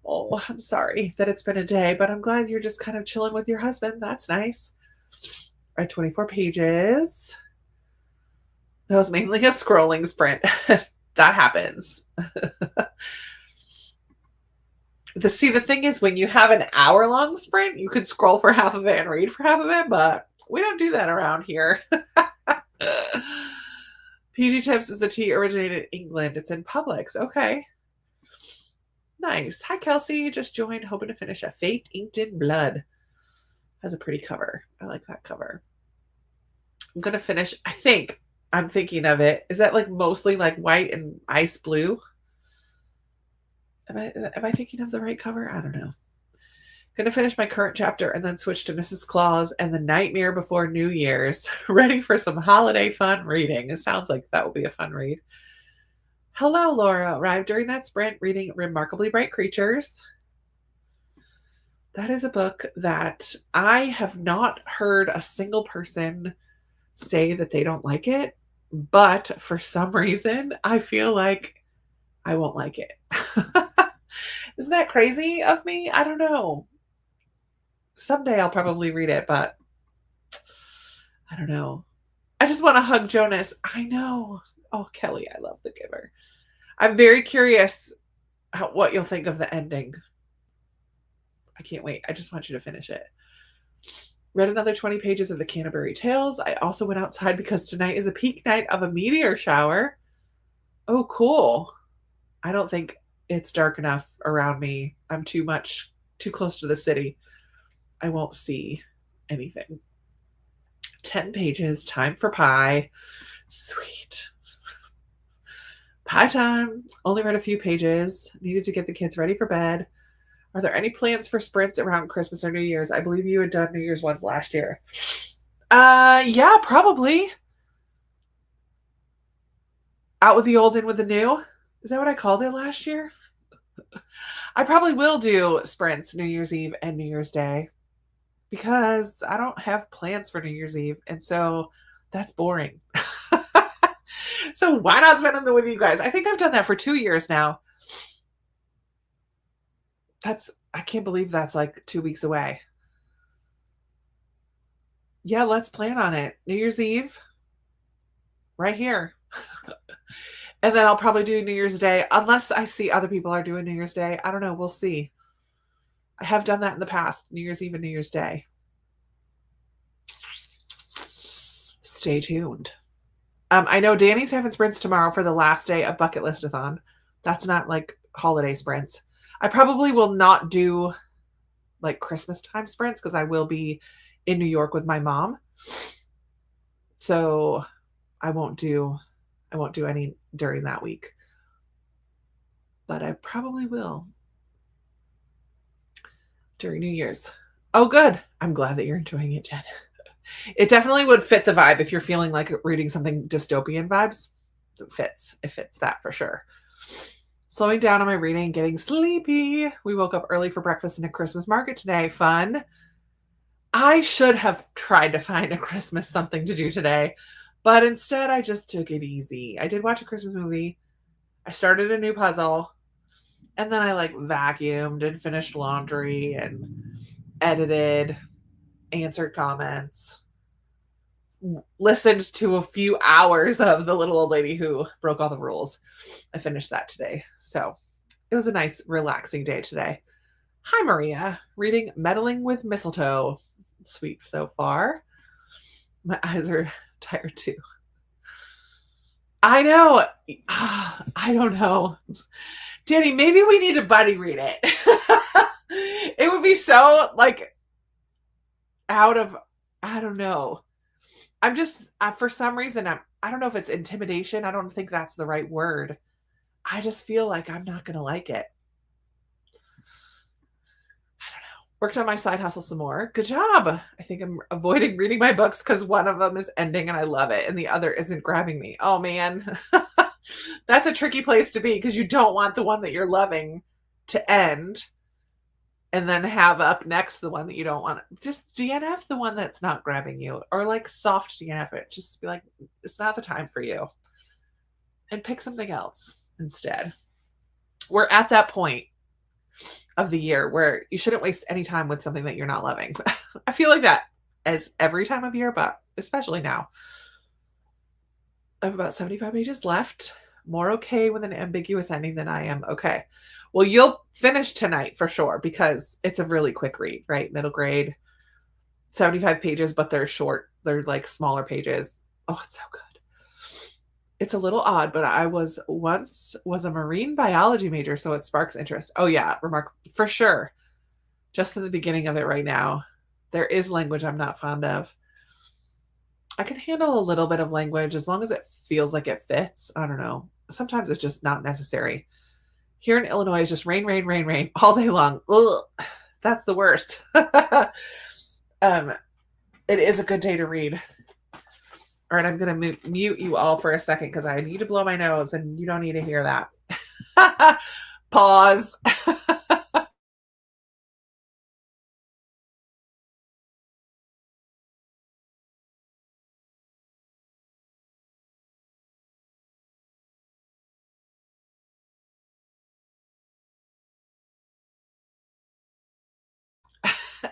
Oh, I'm sorry that it's been a day, but I'm glad you're just kind of chilling with your husband. That's nice. All right, 24 pages. That was mainly a scrolling sprint. That happens. The thing is, when you have an hour-long sprint, you could scroll for half of it and read for half of it, but we don't do that around here. PG Tips is a tea originated in England. It's in Publix. Okay. Nice. Hi, Kelsey. Just joined, hoping to finish A Fate Inked in Blood. Has a pretty cover. I like that cover. I'm going to finish, I'm thinking of it. Is that like mostly like white and ice blue? Am I thinking of the right cover? I don't know. Going to finish my current chapter and then switch to Mrs. Claus and The Nightmare Before New Year's. Ready for some holiday fun reading. It sounds like that will be a fun read. Hello, Laura. Arrived during that sprint reading Remarkably Bright Creatures. That is a book that I have not heard a single person say that they don't like it, but for some reason, I feel like I won't like it. Isn't that crazy of me? I don't know. Someday I'll probably read it, but I don't know. I just want to hug Jonas. I know. Oh, Kelly, I love The Giver. I'm very curious what you'll think of the ending. I can't wait. I just want you to finish it. Read another 20 pages of the Canterbury Tales. I also went outside because tonight is a peak night of a meteor shower. Oh, cool. I don't think it's dark enough around me. I'm too close to the city. I won't see anything. 10 pages, time for pie. Sweet. Pie time. Only read a few pages. Needed to get the kids ready for bed. Are there any plans for sprints around Christmas or New Year's? I believe you had done New Year's one last year. Yeah, probably. Out with the old, in with the new. Is that what I called it last year? I probably will do sprints New Year's Eve and New Year's Day because I don't have plans for New Year's Eve. And so that's boring. So why not spend them with you guys? I think I've done that for 2 years now. I can't believe that's like 2 weeks away. Yeah, let's plan on it. New Year's Eve, right here. And then I'll probably do New Year's Day, unless I see other people are doing New Year's Day. I don't know. We'll see. I have done that in the past, New Year's Eve and New Year's Day. Stay tuned. I know Danny's having sprints tomorrow for the last day of Bucket List-athon. That's not like holiday sprints. I probably will not do like Christmas time sprints because I will be in New York with my mom. So I won't do any during that week. But I probably will during New Year's. Oh, good. I'm glad that you're enjoying it, Jen. It definitely would fit the vibe if you're feeling like reading something dystopian vibes. It fits that for sure. Slowing down on my reading, getting sleepy. We woke up early for breakfast in a Christmas market today. Fun. I should have tried to find a Christmas something to do today, but instead I just took it easy. I did watch a Christmas movie. I started a new puzzle, and then I like vacuumed and finished laundry and edited, answered comments, listened to a few hours of the little old lady who broke all the rules. I finished that today. So it was a nice, relaxing day today. Hi, Maria. Reading Meddling with Mistletoe. Sweet so far. My eyes are tired too. I know. I don't know. Danny, maybe we need to buddy read it. It would be so like out of, I don't know. I'm just, for some reason, I don't know if it's intimidation. I don't think that's the right word. I just feel like I'm not going to like it. I don't know. Worked on my side hustle some more. Good job. I think I'm avoiding reading my books because one of them is ending and I love it, and the other isn't grabbing me. Oh, man. That's a tricky place to be because you don't want the one that you're loving to end and then have up next the one that you don't want. Just DNF the one that's not grabbing you, or like soft DNF it. Just be like, it's not the time for you, and pick something else instead. We're at that point of the year where you shouldn't waste any time with something that you're not loving. I feel like that as every time of year, but especially now. I have about 75 pages left. More okay with an ambiguous ending than I am. Okay. Well, you'll finish tonight for sure because it's a really quick read, right? Middle grade, 75 pages, but they're short. They're like smaller pages. Oh, it's so good. It's a little odd, but I was a marine biology major, so it sparks interest. Oh yeah, remarkable for sure. Just in the beginning of it right now, there is language I'm not fond of. I can handle a little bit of language as long as it feels like it fits. I don't know. Sometimes it's just not necessary. Here in Illinois, it's just rain, rain, rain, rain all day long. Ugh, that's the worst. It is a good day to read. All right, I'm going to mute you all for a second because I need to blow my nose and you don't need to hear that. Pause.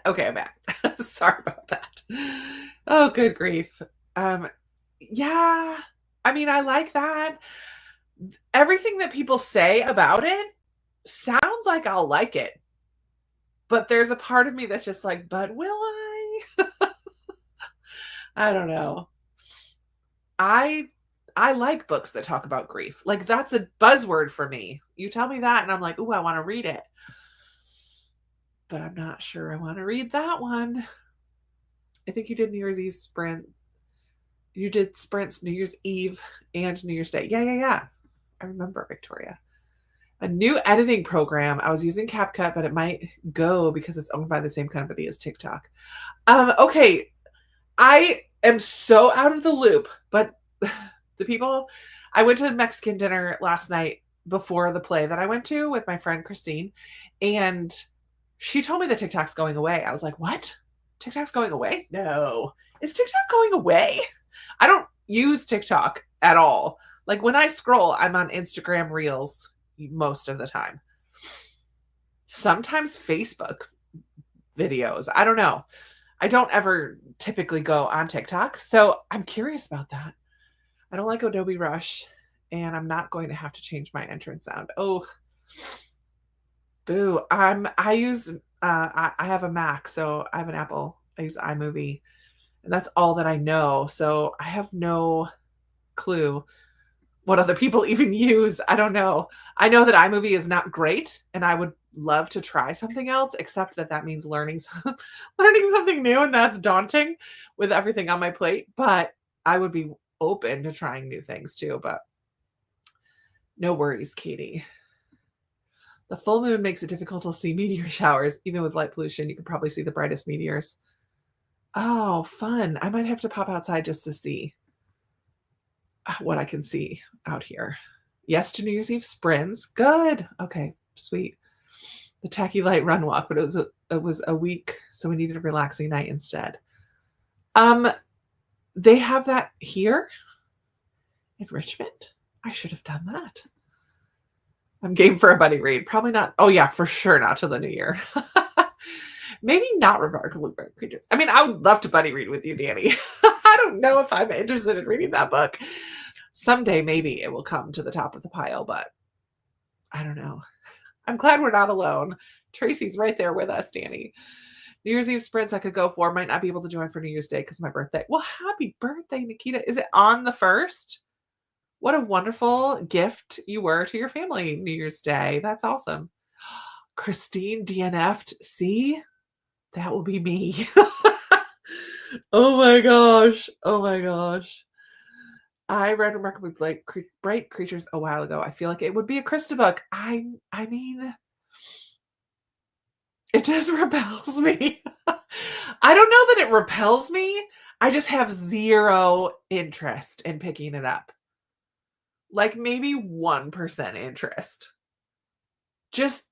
Okay, I'm back. Sorry about that. Oh, good grief. Yeah, I mean, I like that. everything that people say about it sounds like I'll like it. But there's a part of me that's just like, but will I? I don't know. I I like books that talk about grief. Like that's a buzzword for me. You tell me that and I'm like, "Ooh, I want to read it." But I'm not sure I want to read that one. I think you did New Year's Eve sprint. You did sprints New Year's Eve and New Year's Day. Yeah, yeah, yeah. I remember, Victoria. A new editing program. I was using CapCut, but it might go because it's owned by the same company as TikTok. Okay. I am so out of the loop, but the people I went to Mexican dinner last night before the play that I went to with my friend Christine, and she told me that TikTok's going away. I was like, "What? TikTok's going away? No. Is TikTok going away?" I don't use TikTok at all. Like when I scroll, I'm on Instagram Reels most of the time. Sometimes Facebook videos. I don't know. I don't ever typically go on TikTok. So I'm curious about that. I don't like Adobe Rush, and I'm not going to have to change my entrance sound. Oh, boo. I have a Mac, so I have an Apple. I use iMovie, and that's all that I know. So I have no clue what other people even use. I don't know. I know that iMovie is not great, and I would love to try something else, except that that means learning learning something new, and that's daunting with everything on my plate. But I would be open to trying new things too. But no worries, Katie. The full moon makes it difficult to see meteor showers. Even with light pollution, you can probably see the brightest meteors. Oh, fun. I might have to pop outside just to see what I can see out here. Yes to New Year's Eve sprints. Good. Okay, sweet. The tacky light run walk, but it was a week, so we needed a relaxing night instead. They have that here in Richmond. I should have done that. I'm game for a buddy read. Probably not. Oh yeah, for sure not till the new year. Maybe not Remarkable Creatures. I mean, I would love to buddy read with you, Danny. I don't know if I'm interested in reading that book. Someday, maybe it will come to the top of the pile, but I don't know. I'm glad we're not alone. Tracy's right there with us, Danny. New Year's Eve sprints I could go for. Might not be able to join for New Year's Day because of my birthday. Well, happy birthday, Nikita. Is it on the 1st? What a wonderful gift you were to your family New Year's Day. That's awesome. Christine DNF'd. See? That will be me. Oh my gosh. Oh my gosh. I read Remarkably Bright Creatures a while ago. I feel like it would be a Krista book. I mean, it just repels me. I don't know that it repels me. I just have zero interest in picking it up. Like maybe 1% interest. Just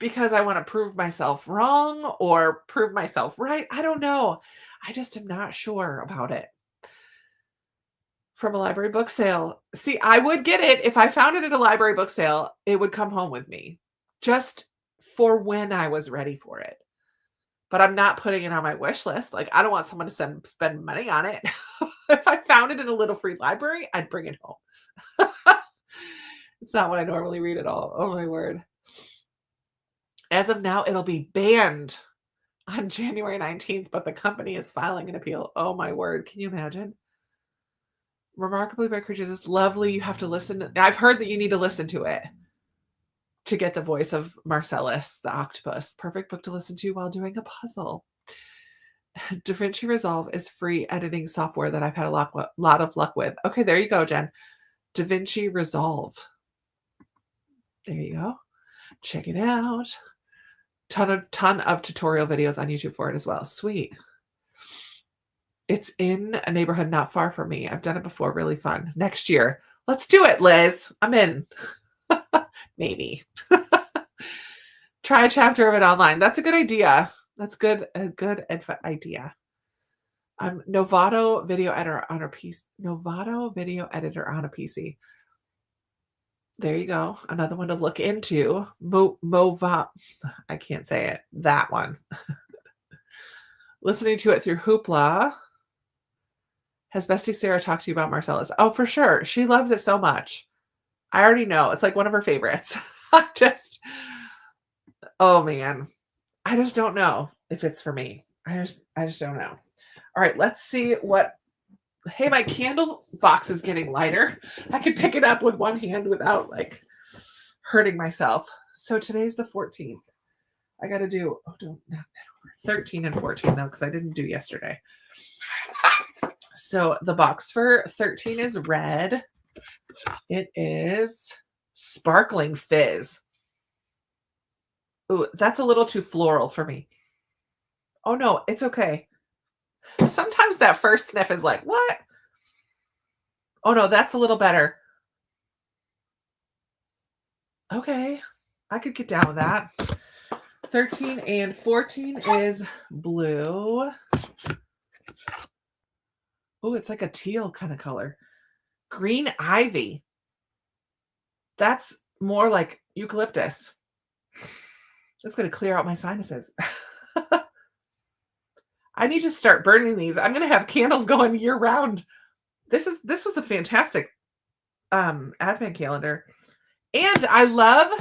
because I want to prove myself wrong or prove myself right. I don't know. I just am not sure about it. From a library book sale. See, I would get it if I found it at a library book sale. It would come home with me just for when I was ready for it. But I'm not putting it on my wish list. Like, I don't want someone to spend money on it. If I found it in a little free library, I'd bring it home. It's not what I normally read at all. Oh my word. As of now, it'll be banned on January 19th, but the company is filing an appeal. Oh my word. Can you imagine? Remarkably Bright Creatures is lovely. You have to listen. I've heard that you need to listen to it to get the voice of Marcellus, the octopus. Perfect book to listen to while doing a puzzle. DaVinci Resolve is free editing software that I've had a lot of luck with. Okay, there you go, Jen. DaVinci Resolve. There you go. Check it out. Ton of tutorial videos on YouTube for it as well. Sweet. It's in a neighborhood not far from me. I've done it before. Really fun. Next year. Let's do it, Liz. I'm in. Maybe. Try a chapter of it online. That's a good idea. That's good. A good idea. Novato video editor on a PC. Novato video editor on a PC. There you go. Another one to look into. Mova. I can't say it. That one. Listening to it through Hoopla Has Bestie Sarah talked to you about Marcellus? Oh, for sure. She loves it so much. I already know. It's like one of her favorites. I just, oh man. I just don't know if it's for me. I just don't know. All right, let's see what. Hey, my candle box is getting lighter. I can pick it up with one hand without like hurting myself. So today's the 14th. I got to do, oh, don't, not that over. 13 and 14 though, because I didn't do yesterday. So the box for 13 is red. It is Sparkling Fizz. Ooh, that's a little too floral for me. Oh no, it's okay. Sometimes that first sniff is like, what? Oh no, that's a little better. Okay, I could get down with that. 13 and 14 is blue. Oh, it's like a teal kind of color. Green ivy. That's more like eucalyptus. That's going to clear out my sinuses. I need to start burning these. I'm going to have candles going year round. This was a fantastic advent calendar. And I love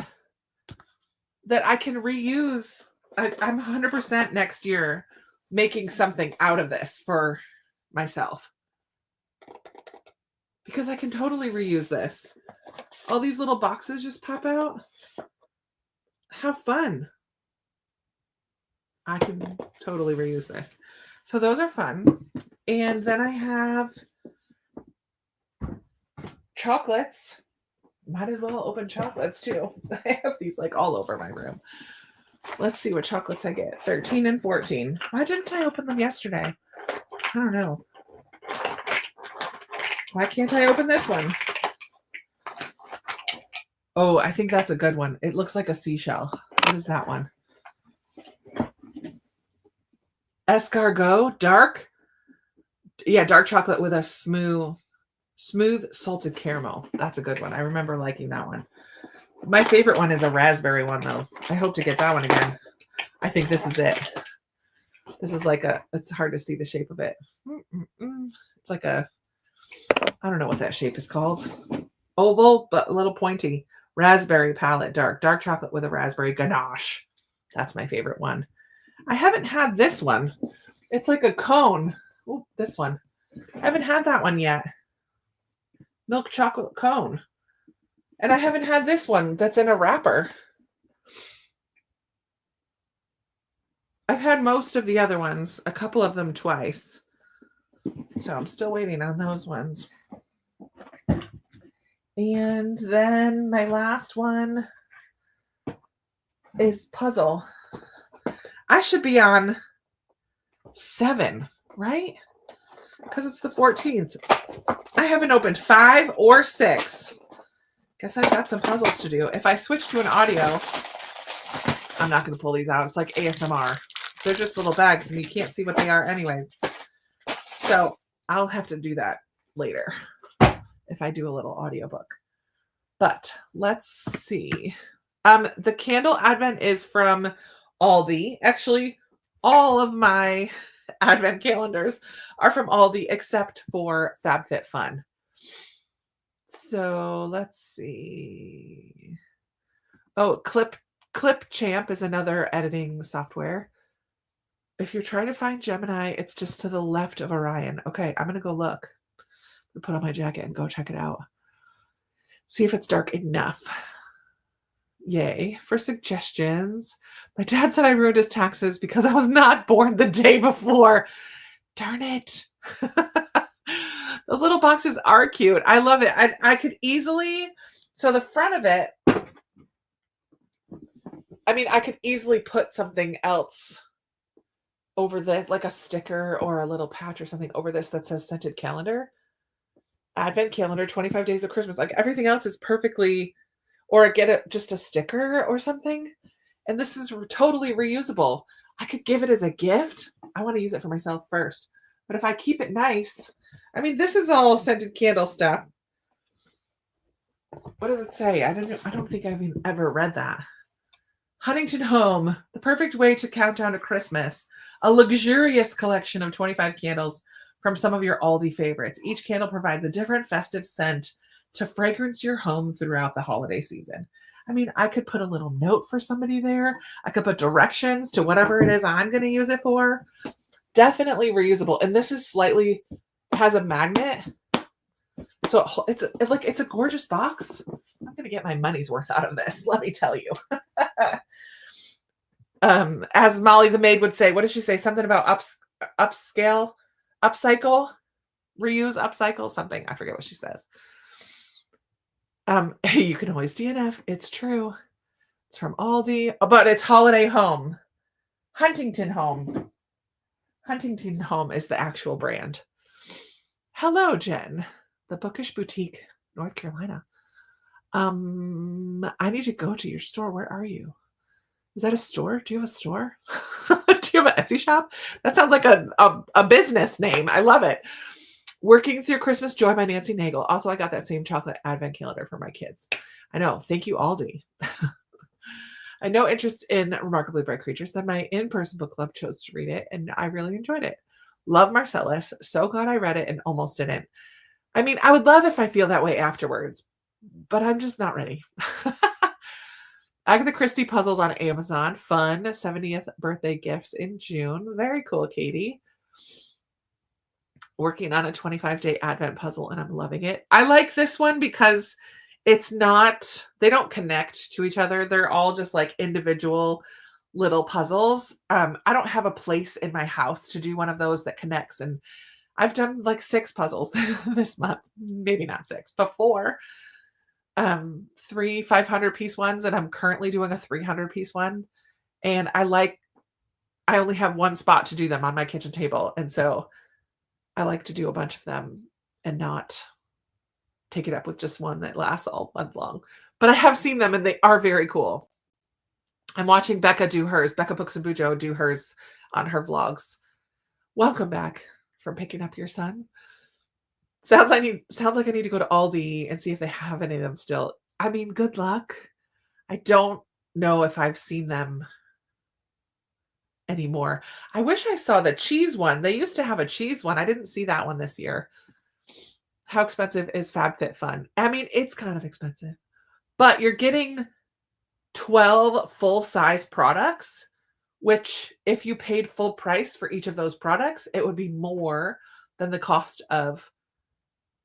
that I can reuse. I'm 100% next year making something out of this for myself. Because I can totally reuse this. All these little boxes just pop out. How fun. I can totally reuse this. So those are fun. And then I have chocolates. Might as well open chocolates too. I have these like all over my room. Let's see what chocolates I get. 13 and 14. Why didn't I open them yesterday? I don't know. Why can't I open this one? Oh, I think that's a good one. It looks like a seashell. What is that one? Escargot, dark. Yeah, dark chocolate with a smooth salted caramel. That's a good one. I remember liking that one. My favorite one is a raspberry one, though. I hope to get that one again. I think this is it. This is like it's hard to see the shape of it. It's like I don't know what that shape is called. Oval, but a little pointy. Raspberry palette, dark chocolate with a raspberry ganache. That's my favorite one. I haven't had this one. It's like a cone. Oh, this one. I haven't had that one yet. Milk chocolate cone. And I haven't had this one that's in a wrapper. I've had most of the other ones, a couple of them twice. So I'm still waiting on those ones. And then my last one is puzzle. I should be on 7, right? Because it's the 14th. I haven't opened 5 or 6. Guess I've got some puzzles to do. If I switch to an audio, I'm not going to pull these out. It's like ASMR. They're just little bags and you can't see what they are anyway. So I'll have to do that later if I do a little audiobook. But let's see. The candle advent is from Aldi. Actually, all of my advent calendars are from Aldi except for FabFitFun. So let's see. Oh, Clipchamp is another editing software. If you're trying to find Gemini, it's just to the left of Orion. Okay, I'm going to go look. Put on my jacket and go check it out. See if it's dark enough. Yay for suggestions. My dad said I ruined his taxes because I was not born the day before. Darn it. Those little boxes are cute. I love it. I could easily, so the front of it, I could easily put something else over this, like a sticker or a little patch or something over this that says scented calendar. Advent calendar, 25 days of Christmas. Like everything else is perfectly, or get just a sticker or something. And this is totally reusable. I could give it as a gift. I want to use it for myself first. But if I keep it nice, this is all scented candle stuff. What does it say? I don't think I've ever read that. Huntington Home, the perfect way to count down to Christmas. A luxurious collection of 25 candles from some of your Aldi favorites. Each candle provides a different festive scent to fragrance your home throughout the holiday season. I mean, I could put a little note for somebody there. I could put directions to whatever it is I'm going to use it for. Definitely reusable. And this is slightly, has a magnet. So it's a gorgeous box. I'm going to get my money's worth out of this. Let me tell you. As Molly the maid would say, what did she say? Something about upscale, upcycle, reuse, upcycle, something. I forget what she says. You can always DNF. It's true. It's from Aldi, but it's Holiday Home. Huntington Home. Huntington Home is the actual brand. Hello, Jen. The Bookish Boutique, North Carolina. I need to go to your store. Where are you? Is that a store? Do you have a store? Do you have an Etsy shop? That sounds like a business name. I love it. Working Through Christmas Joy by Nancy Nagel. Also, I got that same chocolate advent calendar for my kids. I know. Thank you, Aldi. I had no interest in Remarkably Bright Creatures. Then my in-person book club chose to read it, and I really enjoyed it. Love Marcellus. So glad I read it and almost didn't. I mean, I would love if I feel that way afterwards, but I'm just not ready. Agatha Christie puzzles on Amazon. Fun. 70th birthday gifts in June. Very cool, Katie. Working on a 25-day Advent puzzle, and I'm loving it. I like this one because it's not, they don't connect to each other. They're all just like individual little puzzles. I don't have a place in my house to do one of those that connects. And I've done like 6 puzzles this month. Maybe not 6, but 4. 3 500-piece ones, and I'm currently doing a 300-piece one. And I only have one spot to do them on my kitchen table. And so I like to do a bunch of them and not take it up with just one that lasts all month long. But I have seen them and they are very cool. I'm watching Becca do hers. Becca Books and Bujo do hers on her vlogs. Welcome back from picking up your son. Sounds like I need to go to Aldi and see if they have any of them still. I mean, good luck. I don't know if I've seen them anymore. I wish I saw the cheese one. They used to have a cheese one. I didn't see that one this year. How expensive is FabFitFun? I mean, it's kind of expensive, but you're getting 12 full-size products, which if you paid full price for each of those products, it would be more than the cost of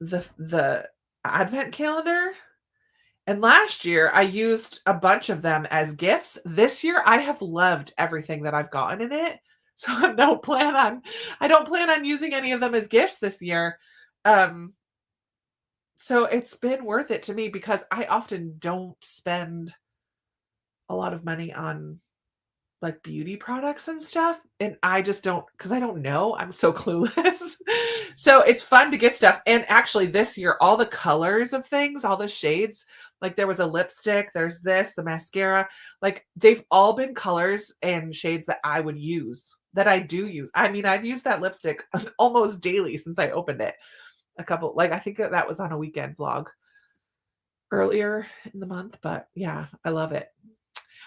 the advent calendar. And last year I used a bunch of them as gifts. This year I have loved everything that I've gotten in it. So I don't plan on using any of them as gifts this year. So it's been worth it to me because I often don't spend a lot of money on like beauty products and stuff. And I just don't, because I don't know. I'm so clueless. So it's fun to get stuff. And actually this year, all the colors of things, all the shades, like there was a lipstick, there's this, the mascara, like they've all been colors and shades that I would use, that I do use. I mean, I've used that lipstick almost daily since I opened it. I think that was on a weekend vlog earlier in the month, but yeah, I love it.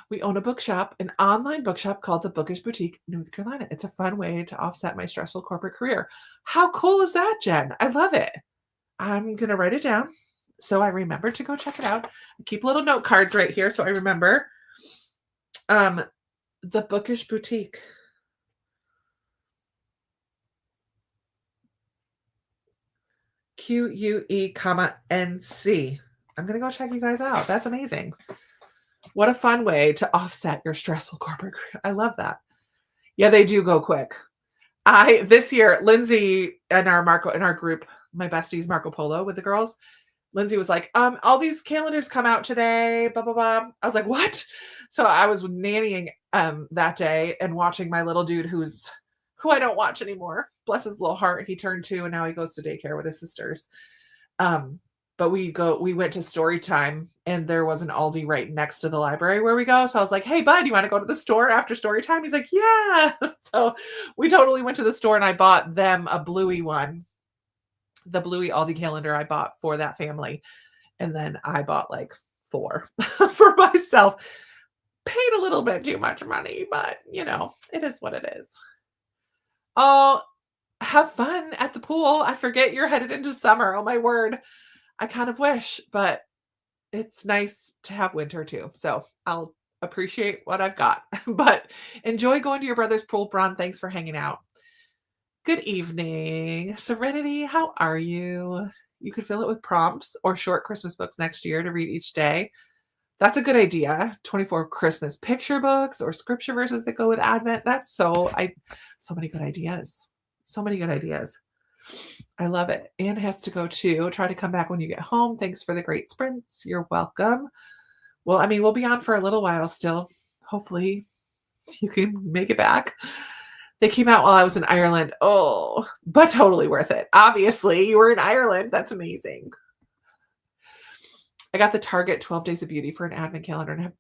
We own a bookshop, an online bookshop called the Bookish Boutique, North Carolina. It's a fun way to offset my stressful corporate career. How cool is that, Jen? I love it. I'm going to write it down so I remember to go check it out. I keep little note cards right here so I remember. The Bookish Boutique. QUE, I'm going to go check you guys out. That's amazing. What a fun way to offset your stressful corporate career. I love that. Yeah, they do go quick. This year, Lindsay in our group, my besties, Marco Polo with the girls, Lindsay was like, all these calendars come out today, blah, blah, blah. I was like, what? So I was nannying that day and watching my little dude who I don't watch anymore. Bless his little heart. He turned 2 and now he goes to daycare with his sisters. But we went to story time and there was an Aldi right next to the library where we go. So I was like, hey, bud, you want to go to the store after story time? He's like, yeah. So we totally went to the store and I bought them a bluey one. The bluey Aldi calendar I bought for that family. And then I bought like 4 for myself. Paid a little bit too much money, but you know, it is what it is. Oh, have fun at the pool. cool. I forget you're headed into summer. Oh my word. I kind of wish, but it's nice to have winter too. So I'll appreciate what I've got. But enjoy going to your brother's pool, Bron. Thanks for hanging out. Good evening, Serenity. How are you? You could fill it with prompts or short Christmas books next year to read each day. That's a good idea. 24 Christmas picture books or scripture verses that go with Advent. That's so many good ideas. So many good ideas. I love it. Anne has to go too. Try to come back when you get home. Thanks for the great sprints. You're welcome. Well, I mean, we'll be on for a little while still. Hopefully, you can make it back. They came out while I was in Ireland. Oh, but totally worth it. Obviously, you were in Ireland. That's amazing. I got the Target 12 Days of Beauty for an advent calendar and have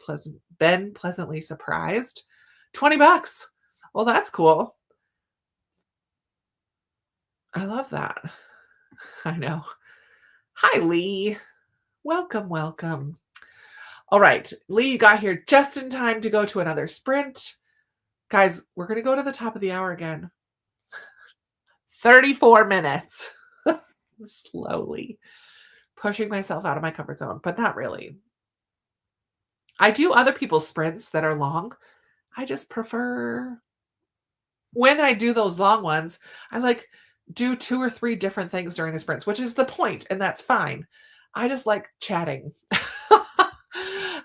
been pleasantly surprised. $20. Well, that's cool. I love that. I know. Hi, Lee. Welcome, welcome. All right, Lee, you got here just in time to go to another sprint. Guys, we're going to go to the top of the hour again. 34 minutes. Slowly pushing myself out of my comfort zone, but not really. I do other people's sprints that are long. I just prefer when I do those long ones, I like do 2 or 3 different things during the sprints, which is the point, and that's fine. I just like chatting.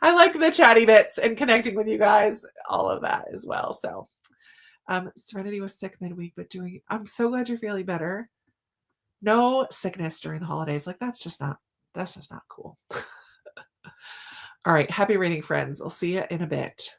I like the chatty bits and connecting with you guys, all of that as well. So, Serenity was sick midweek, but I'm so glad you're feeling better. No sickness during the holidays. Like that's just not cool. All right. Happy reading, friends. I'll see you in a bit.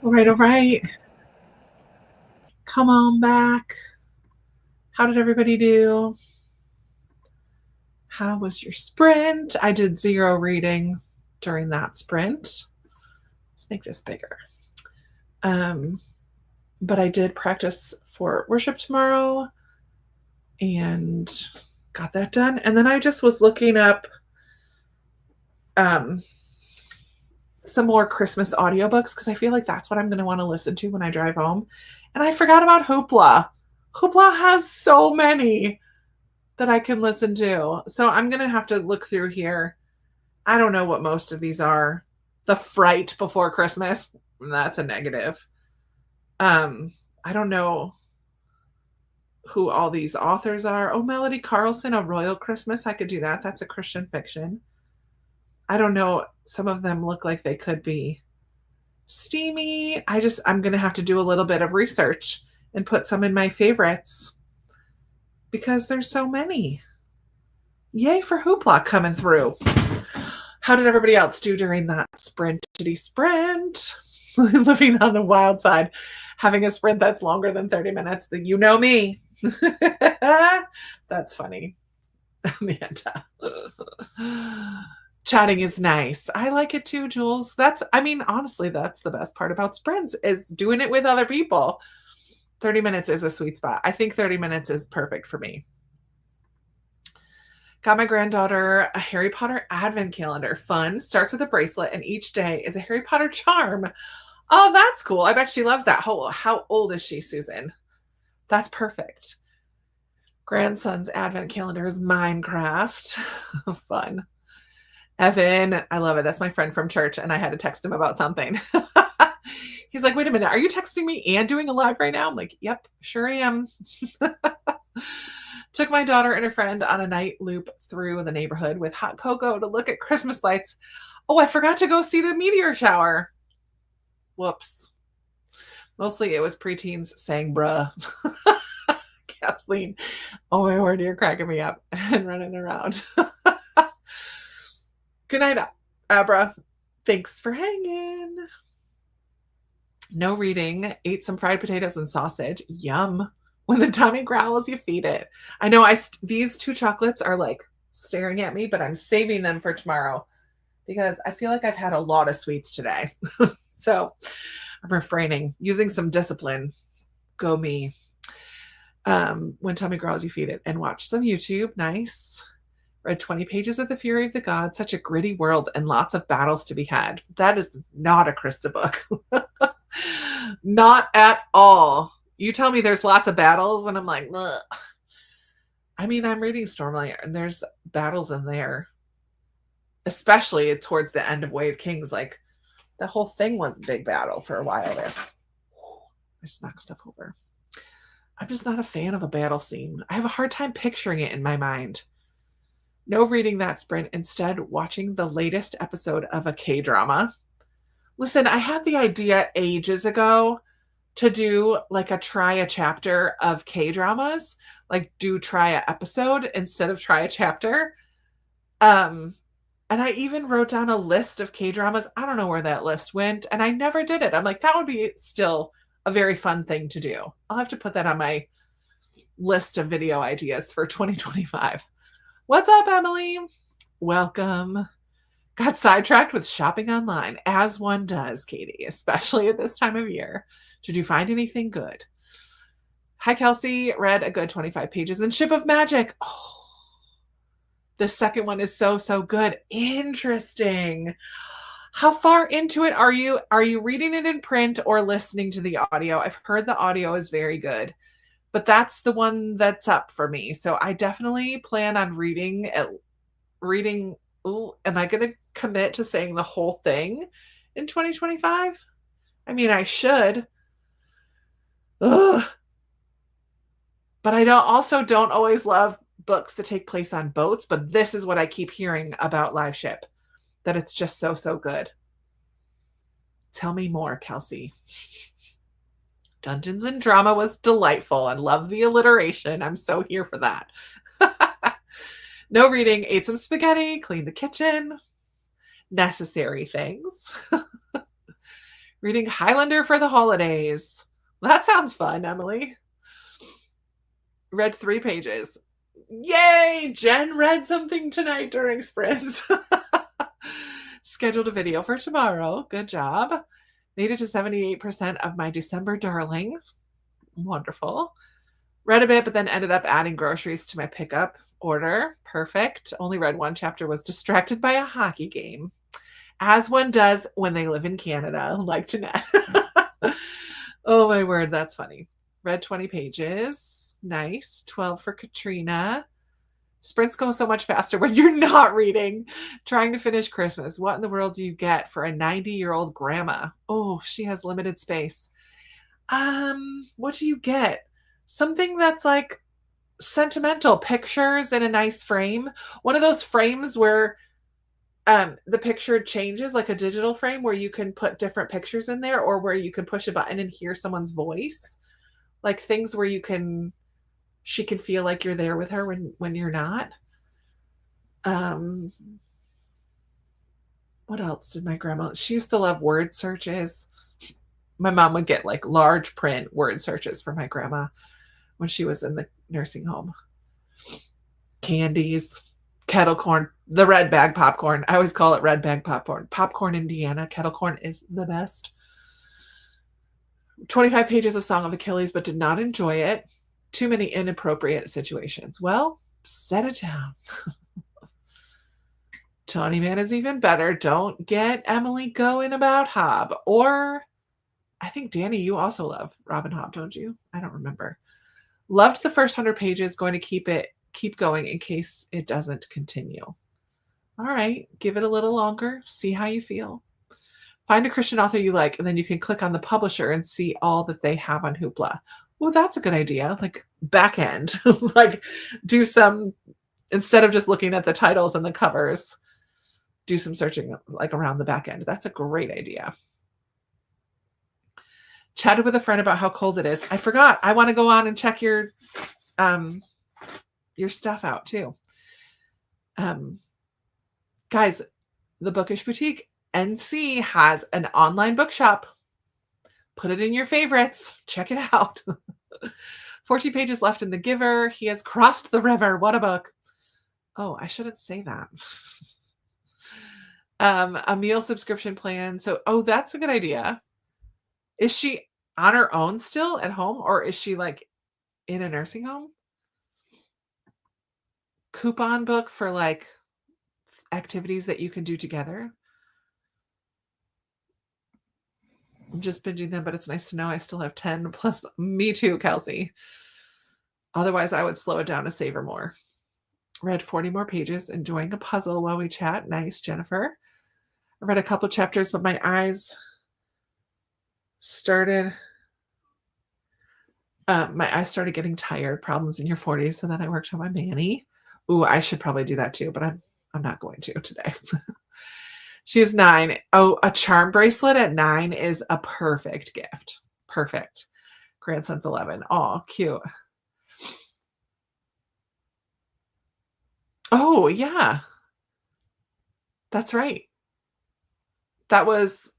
All right, all right. Come on back. How did everybody do? How was your sprint? I did 0 reading during that sprint. Let's make this bigger. But I did practice for worship tomorrow and got that done. And then I just was looking up some more Christmas audiobooks because I feel like that's what I'm going to want to listen to when I drive home. And I forgot about Hoopla. Hoopla has so many that I can listen to. So I'm going to have to look through here. I don't know what most of these are. The Fright Before Christmas, that's a negative. I don't know who all these authors are. Oh, Melody Carlson, A Royal Christmas. I could do that. That's a Christian fiction. I don't know. Some of them look like they could be steamy. I'm going to have to do a little bit of research and put some in my favorites because there's so many. Yay for Hoopla coming through. How did everybody else do during that sprintity sprint? Living on the wild side, having a sprint that's longer than 30 minutes. You know me. That's funny. Amanda. Chatting is nice. I like it too, Jules. Honestly, that's the best part about sprints is doing it with other people. 30 minutes is a sweet spot. I think 30 minutes is perfect for me. Got my granddaughter a Harry Potter advent calendar. Fun. Starts with a bracelet, and each day is a Harry Potter charm. Oh, that's cool. I bet she loves that. How old is she, Susan? That's perfect. Grandson's advent calendar is Minecraft. Fun. Evan, I love it. That's my friend from church, and I had to text him about something. He's like, wait a minute, are you texting me and doing a live right now? I'm like, yep, sure am. Took my daughter and a friend on a night loop through the neighborhood with hot cocoa to look at Christmas lights. Oh, I forgot to go see the meteor shower. Whoops. Mostly it was preteens saying bruh. Kathleen, oh my word, you're cracking me up and running around. Good night, Abra. Thanks for hanging. No reading. Ate some fried potatoes and sausage. Yum. When the tummy growls, you feed it. I know these 2 chocolates are like staring at me, but I'm saving them for tomorrow because I feel like I've had a lot of sweets today. So I'm refraining, using some discipline. Go me. When tummy growls, you feed it. And watch some YouTube. Nice. Read 20 pages of The Fury of the Gods. Such a gritty world and lots of battles to be had. That is not a Krista book. Not at all. You tell me there's lots of battles and I'm like, ugh. I mean, I'm reading Stormlight and there's battles in there. Especially towards the end of Way of Kings. Like, the whole thing was a big battle for a while there. I just knocked stuff over. I'm just not a fan of a battle scene. I have a hard time picturing it in my mind. No reading that sprint. Instead, watching the latest episode of a K-drama. Listen, I had the idea ages ago to do like try a chapter of K-dramas, like try a episode instead of try a chapter. And I even wrote down a list of K-dramas. I don't know where that list went, and I never did it. I'm like, that would be still a very fun thing to do. I'll have to put that on my list of video ideas for 2025. What's up, Emily? Welcome. Got sidetracked with shopping online, as one does, Katie, especially at this time of year. Did you find anything good? Hi, Kelsey. Read a good 25 pages in Ship of Magic. Oh, the second one is so good. Interesting. How far into it are you? Are you reading it in print or listening to the audio? I've heard the audio is very good, but that's the one that's up for me. So I definitely plan on reading. Ooh, am I going to commit to saying the whole thing in 2025? I mean, I should. Ugh. But I don't always love books that take place on boats, but this is what I keep hearing about Live Ship, that it's just so good. Tell me more, Kelsey. Dungeons and Drama was delightful and love the alliteration. I'm so here for that. No reading, ate some spaghetti, cleaned the kitchen. Necessary things. Reading Highlander for the holidays. That sounds fun, Emily. Read 3 pages. Yay! Jen read something tonight during sprints. Scheduled a video for tomorrow. Good job. Made it to 78% of my December darling. Wonderful. Read a bit, but then ended up adding groceries to my pickup order. Perfect. Only read 1 chapter, was distracted by a hockey game. As one does when they live in Canada, like Jeanette. Oh my word, that's funny. Read 20 pages. Nice. 12 for Katrina. Sprints go so much faster when you're not reading. Trying to finish Christmas. What in the world do you get for a 90-year-old grandma? Oh, she has limited space. What do you get? Something that's like sentimental, pictures in a nice frame. One of those frames where the picture changes, like a digital frame where you can put different pictures in there, or where you can push a button and hear someone's voice. Like things where she can feel like you're there with her when you're not. What else did my grandma? She used to love word searches. My mom would get like large print word searches for my grandma when she was in the nursing home. Candies, kettle corn, the red bag popcorn. I always call it red bag popcorn. Popcorn Indiana. Kettle corn is the best. 25 pages of Song of Achilles, but did not enjoy it. Too many inappropriate situations. Well, set it down. Tawny Man is even better. Don't get Emily going about Hob. Or I think, Danny, you also love Robin Hobb, don't you? I don't remember. Loved the first 100 pages. Going to keep going in case it doesn't continue. All right. Give it a little longer. See how you feel. Find a Christian author you like, and then you can click on the publisher and see all that they have on Hoopla. Well, that's a good idea. Like back end. Like do some, instead of just looking at the titles and the covers, do some searching like around the back end. That's a great idea. Chatted with a friend about how cold it is. I forgot. I want to go on and check your stuff out too. Guys, the Bookish Boutique NC has an online bookshop. Put it in your favorites. Check it out. 14 pages left in The Giver. He has crossed the river. What a book. Oh, I shouldn't say that. A meal subscription plan. So, that's a good idea. Is she on her own still at home, or is she like in a nursing home? Coupon book for like activities that you can do together. I'm just binging them, but it's nice to know I still have 10 plus. Me too, Kelsey. Otherwise, I would slow it down to savor more. Read 40 more pages, enjoying a puzzle while we chat. Nice, Jennifer. I read a couple chapters, but my eyes started getting tired. Problems in your 40s. So then I worked on my Manny. Ooh, I should probably do that too, but I'm not going to today. She's 9. Oh, a charm bracelet at 9 is a perfect gift. Perfect. Grandson's 11. Oh, cute. Oh, yeah. That's right. That was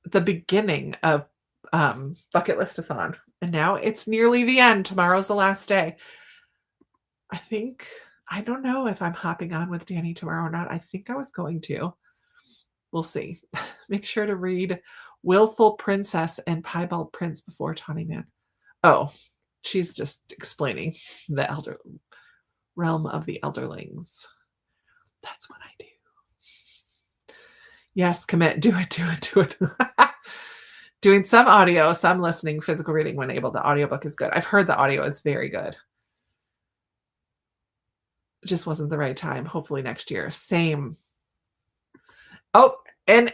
the beginning of Bucket List-athon. And now it's nearly the end. Tomorrow's the last day. I don't know if I'm hopping on with Danny tomorrow or not. I think I was going to. We'll see. Make sure to read Willful Princess and Piebald Prince before Tawny Man. Oh, she's just explaining the realm of the elderlings. That's what I do. Yes, commit. Do it. Doing some audio, some listening, physical reading when able. The audiobook is good. I've heard the audio is very good. It just wasn't the right time. Hopefully next year. Same. Oh, and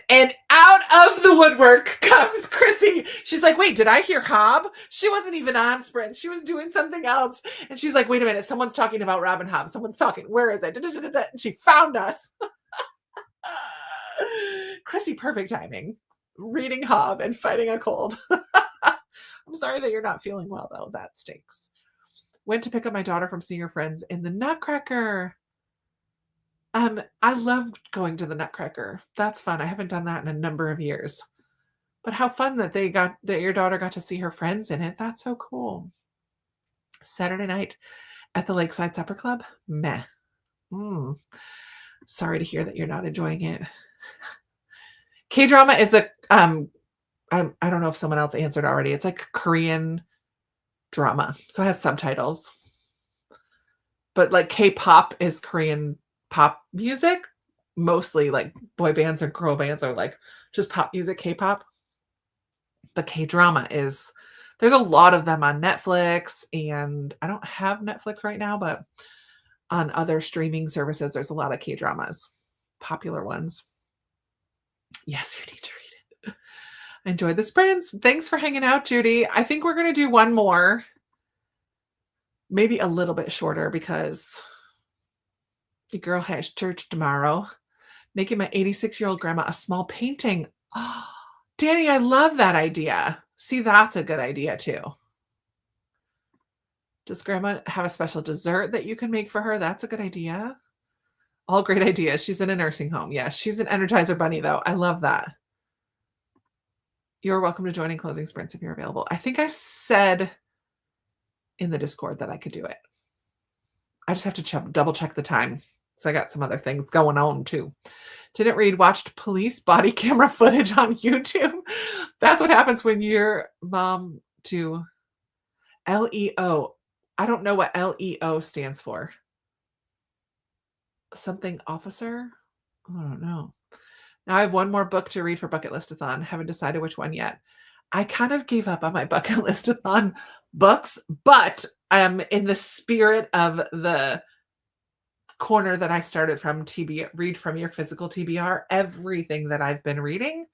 out of the woodwork comes Chrissy. She's like, wait, did I hear Hobb? She wasn't even on Sprint. She was doing something else. And she's like, wait a minute. Someone's talking about Robin Hobb. Someone's talking. Where is it? And she found us. Chrissy, perfect timing. Reading Hobb and fighting a cold. I'm sorry that you're not feeling well, though. That stinks. Went to pick up my daughter from seeing her friends in the Nutcracker. I loved going to the Nutcracker. That's fun. I haven't done that in a number of years. But how fun that your daughter got to see her friends in it. That's so cool. Saturday night at the Lakeside Supper Club? Meh. Sorry to hear that you're not enjoying it. K-drama is I don't know if someone else answered already. It's like Korean drama. So it has subtitles. But like K-pop is Korean pop music. Mostly like boy bands or girl bands are like just pop music, K-pop. But K-drama there's a lot of them on Netflix, and I don't have Netflix right now, but on other streaming services, there's a lot of K-dramas, popular ones. Yes, you need to read it. I enjoyed the sprints. Thanks for hanging out, Judy. I think we're going to do one more, maybe a little bit shorter because the girl has church tomorrow. Making my 86-year-old grandma a small painting. Oh, Danny, I love that idea. See, that's a good idea too. Does grandma have a special dessert that you can make for her? That's a good idea. All great ideas. She's in a nursing home. Yes, she's an Energizer bunny though. I love that. You're welcome to join in closing sprints if you're available. I think I said in the Discord that I could do it. I just have to double check the time. So I got some other things going on too. Didn't read, watched police body camera footage on YouTube. That's what happens when your mom to LEO. I don't know what LEO stands for. Something officer? I don't know. Now I have one more book to read for Bucket List-athon. Haven't decided which one yet. I kind of gave up on my Bucket List-athon books, but in the spirit of the corner that I started from read from your physical TBR, everything that I've been reading,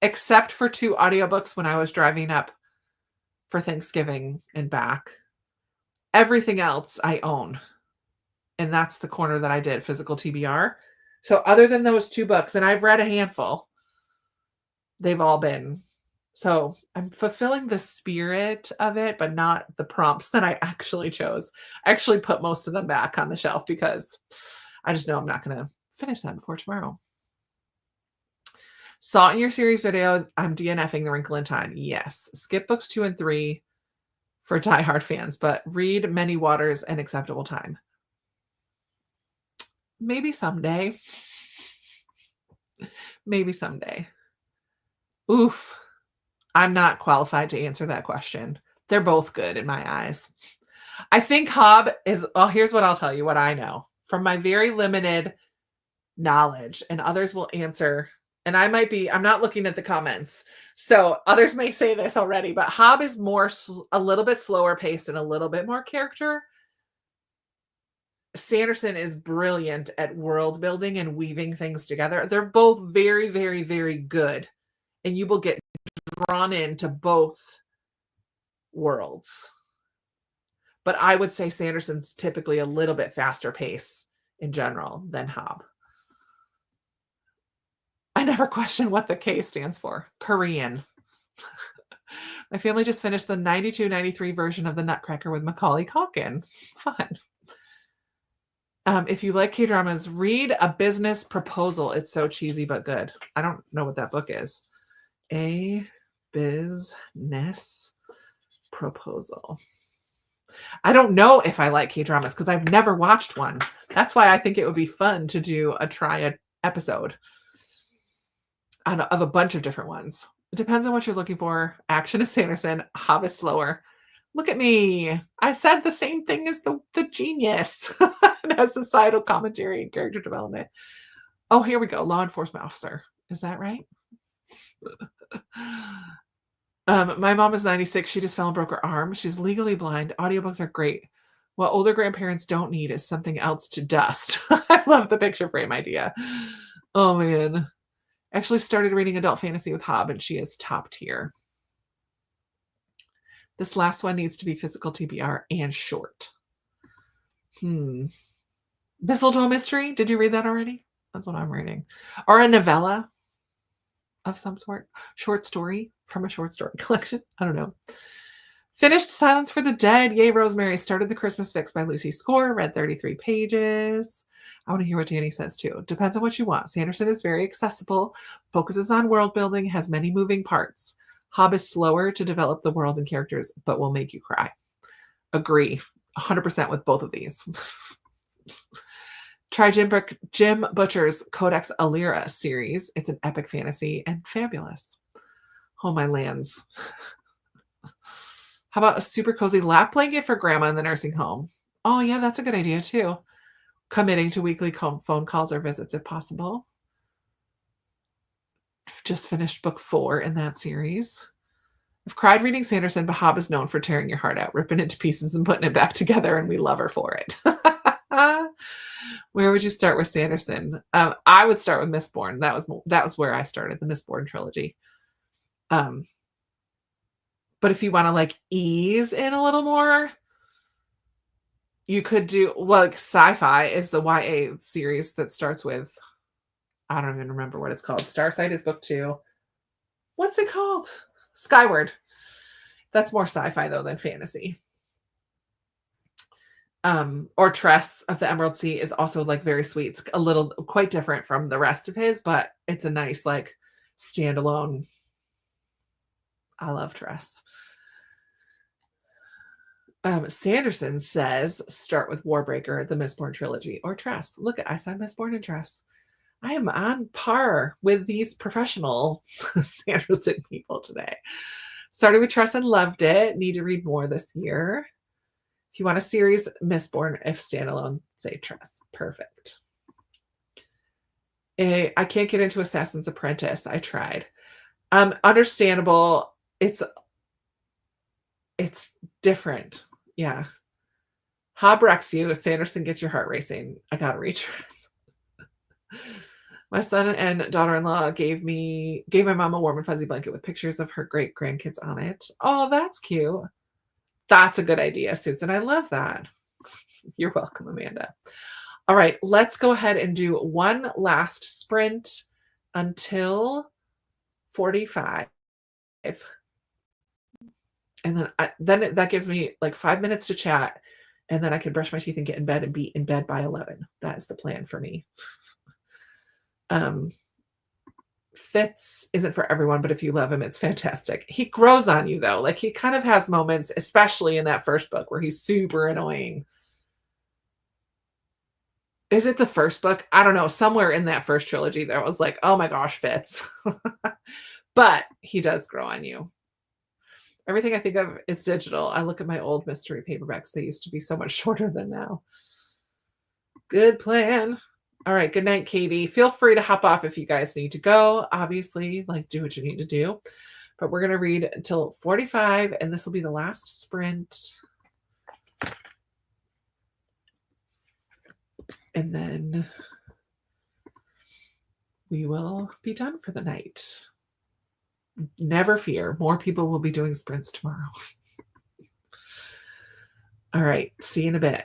except for 2 audiobooks when I was driving up for Thanksgiving and back, everything else I own. And that's the corner that I did, physical TBR. So other than those 2 books, and I've read a handful, they've all been. So I'm fulfilling the spirit of it, but not the prompts that I actually chose. I actually put most of them back on the shelf because I just know I'm not going to finish them before tomorrow. Saw in your series video, I'm DNFing The Wrinkle in Time. Yes. Skip books 2 and 3 for diehard fans, but read Many Waters and Acceptable Time. Maybe someday. Maybe someday. Oof. I'm not qualified to answer that question. They're both good in my eyes. I think Hob is, well, here's what I'll tell you, what I know from my very limited knowledge, and others will answer. And I'm not looking at the comments. So others may say this already, but Hob is a little bit slower paced and a little bit more character. Sanderson is brilliant at world building and weaving things together. They're both very, very, very good. And you will get drawn into both worlds. But I would say Sanderson's typically a little bit faster pace in general than Hob. I never question what the K stands for. Korean. My family just finished the 92-93 version of The Nutcracker with Macaulay Culkin. Fun. If you like K-dramas, read A Business Proposal. It's so cheesy but good. I don't know what that book is. A Business Proposal. I don't know if I like K-dramas because I've never watched one. That's why I think it would be fun to do a episode of a bunch of different ones. It depends on what you're looking for. Action is Sanderson. Hob is slower. Look at me. I said the same thing as the genius. It has societal commentary and character development. Oh, here we go. Law enforcement officer. Is that right? My mom is 96. She just fell and broke her arm. She's legally blind. Audiobooks are great. What older grandparents don't need is something else to dust. I love the picture frame idea. Oh, man. Actually started reading adult fantasy with Hob, and she is top tier. This last one needs to be physical TBR and short. Mistletoe Mystery. Did you read that already? That's what I'm reading. Or a novella of some sort. Short story from a short story collection. I don't know. Finished Silence for the Dead. Yay, Rosemary. Started The Christmas Fix by Lucy Score. Read 33 pages. I want to hear what Danny says too. Depends on what you want. Sanderson is very accessible, focuses on world building, has many moving parts. Hobb is slower to develop the world and characters, but will make you cry. Agree 100% with both of these. Try Jim Butcher's Codex Alira series. It's an epic fantasy and fabulous. Oh, my lands. How about a super cozy lap blanket for grandma in the nursing home? Oh, yeah, that's a good idea too. Committing to weekly phone calls or visits if possible. Just finished book 4 in that series. I've cried reading Sanderson, but Hobb is known for tearing your heart out, ripping it to pieces and putting it back together, and we love her for it. Where would you start with Sanderson? I would start with Mistborn. That was where I started, the Mistborn trilogy. But if you want to like ease in a little more, you could do like Sci-Fi is the YA series that starts with, I don't even remember what it's called. Starsight is book 2. What's it called? Skyward. That's more sci-fi though than fantasy. Or Tress of the Emerald Sea is also like very sweet. It's a little quite different from the rest of his, but it's a nice like standalone. I love Tress. Sanderson says start with Warbreaker, the Mistborn trilogy, or Tress. Look, I said Mistborn and Tress. I am on par with these professional Sanderson people today. Started with Tress and loved it. Need to read more this year. If you want a series, Mistborn. If standalone, say Tress. Perfect. I can't get into Assassin's Apprentice. I tried. Understandable. It's different. Yeah. Hobb wrecks you. Sanderson gets your heart racing. I gotta read Tress. My son and daughter-in-law gave my mom a warm and fuzzy blanket with pictures of her great grandkids on it. Oh, that's cute. That's a good idea, Susan. I love that. You're welcome, Amanda. All right, let's go ahead and do one last sprint until 45. And then that gives me like 5 minutes to chat, and then I can brush my teeth and get in bed and be in bed by 11. That is the plan for me. Fitz isn't for everyone, but if you love him, it's fantastic. He grows on you though. Like he kind of has moments, especially in that first book, where he's super annoying. Is it the first book? I don't know. Somewhere in that first trilogy, there was like, oh my gosh, Fitz. But he does grow on you. Everything I think of is digital. I look at my old mystery paperbacks. They used to be so much shorter than now. Good plan. All right. Good night, Katie. Feel free to hop off if you guys need to go. Obviously, like do what you need to do. But we're going to read until 45, and this will be the last sprint. And then we will be done for the night. Never fear. More people will be doing sprints tomorrow. All right. See you in a bit.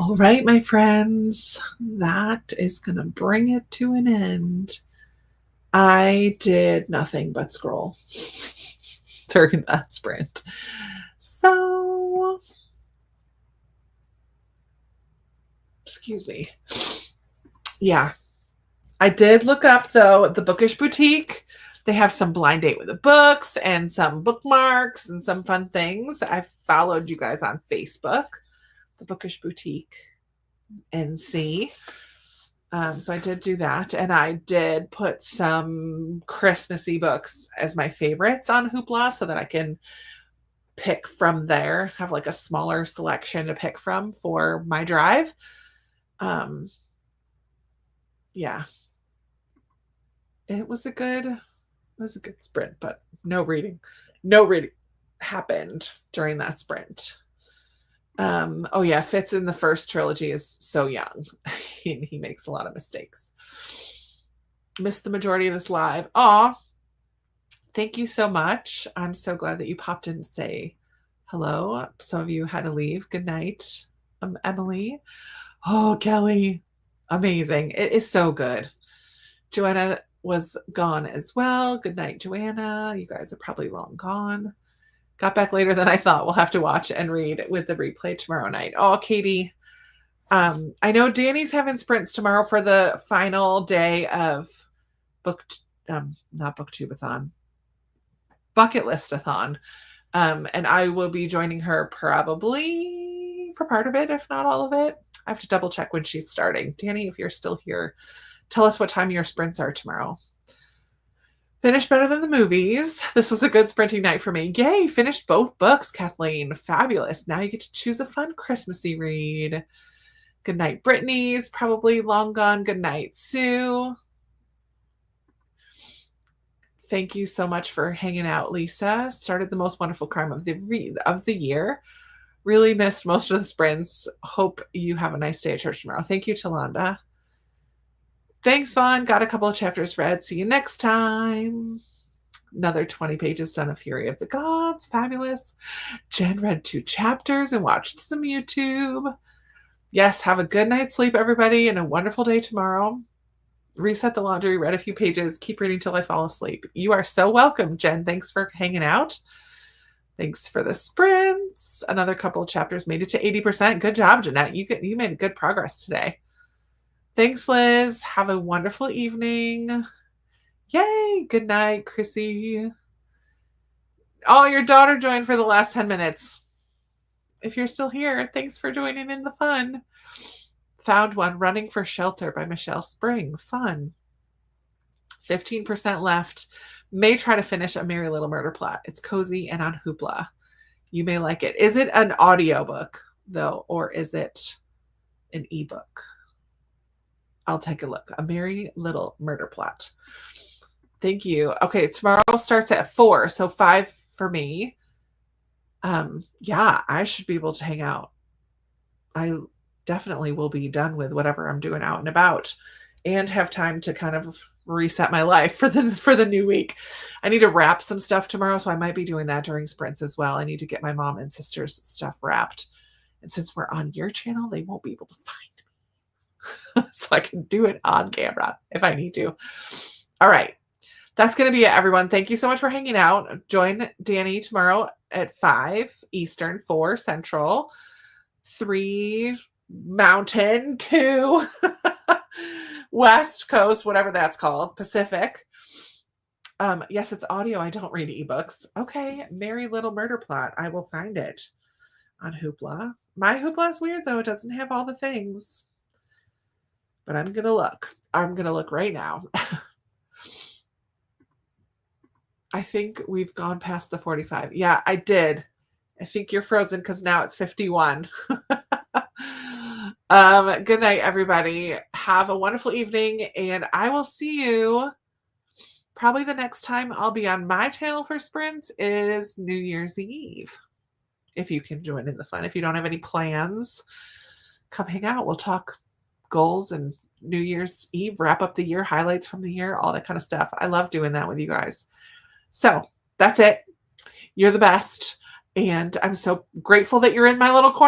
All right, my friends, that is going to bring it to an end. I did nothing but scroll during that sprint. So, excuse me. Yeah. I did look up, though, the Bookish Boutique. They have some blind date with the books and some bookmarks and some fun things. I followed you guys on Facebook, the Bookish Boutique NC. So I did do that. And I did put some Christmassy books as my favorites on Hoopla so that I can pick from there, have like a smaller selection to pick from for my drive. Yeah. It was a good sprint, but no reading happened during that sprint. Oh yeah, Fitz in the first trilogy is so young. he makes a lot of mistakes. Missed the majority of this live. Aw, thank you so much. I'm so glad that you popped in to say hello. Some of you had to leave. Good night, Emily. Oh, Kelly, amazing. It is so good. Joanna was gone as well. Good night, Joanna. You guys are probably long gone. Got back later than I thought. We'll have to watch and read with the replay tomorrow night. Oh, Katie. I know Danny's having sprints tomorrow for the final day of not BookTube-athon, Bucket List-athon. And I will be joining her probably for part of it, if not all of it. I have to double check when she's starting. Danny, if you're still here, tell us what time your sprints are tomorrow. Finished better than the movies. This was a good sprinting night for me. Yay, finished both books, Kathleen. Fabulous. Now you get to choose a fun Christmassy read. Good night, Brittany's probably long gone. Good night, Sue. Thank you so much for hanging out, Lisa. Started the most wonderful crime of the year. Really missed most of the sprints. Hope you have a nice day at church tomorrow. Thank you, Talonda. Thanks, Vaughn. Got a couple of chapters read. See you next time. Another 20 pages done of Fury of the Gods. Fabulous. Jen read 2 chapters and watched some YouTube. Yes, have a good night's sleep, everybody, and a wonderful day tomorrow. Reset the laundry, read a few pages, keep reading till I fall asleep. You are so welcome, Jen. Thanks for hanging out. Thanks for the sprints. Another couple of chapters made it to 80%. Good job, Jeanette. You made good progress today. Thanks, Liz. Have a wonderful evening. Yay. Good night, Chrissy. Oh, your daughter joined for the last 10 minutes. If you're still here, thanks for joining in the fun. Found one, Running for Shelter by Michelle Spring. Fun. 15% left. May try to finish A Merry Little Murder Plot. It's cozy and on Hoopla. You may like it. Is it an audiobook, though, or is it an ebook? I'll take a look. A Merry Little Murder Plot. Thank you. Okay, tomorrow starts at 4, so 5 for me. Yeah, I should be able to hang out. I definitely will be done with whatever I'm doing out and about and have time to kind of reset my life for the new week. I need to wrap some stuff tomorrow, so I might be doing that during sprints as well. I need to get my mom and sister's stuff wrapped. And since we're on your channel, they won't be able to find me. So I can do it on camera if I need to. All right. That's going to be it, everyone. Thank you so much for hanging out. Join Danny tomorrow at 5 Eastern, 4 Central, 3 Mountain, 2 West Coast, whatever that's called, Pacific. Yes, it's audio. I don't read ebooks. Okay, Merry Little Murder Plot. I will find it on Hoopla. My Hoopla is weird, though. It doesn't have all the things. But I'm going to look. I'm going to look right now. I think we've gone past the 45. Yeah, I did. I think you're frozen because now it's 51. Good night, everybody. Have a wonderful evening, and I will see you probably the next time I'll be on my channel for sprints is New Year's Eve. If you can join in the fun. If you don't have any plans, come hang out. We'll talk goals and New Year's Eve, wrap up the year, highlights from the year, all that kind of stuff. I love doing that with you guys. So that's it. You're the best. And I'm so grateful that you're in my little corner.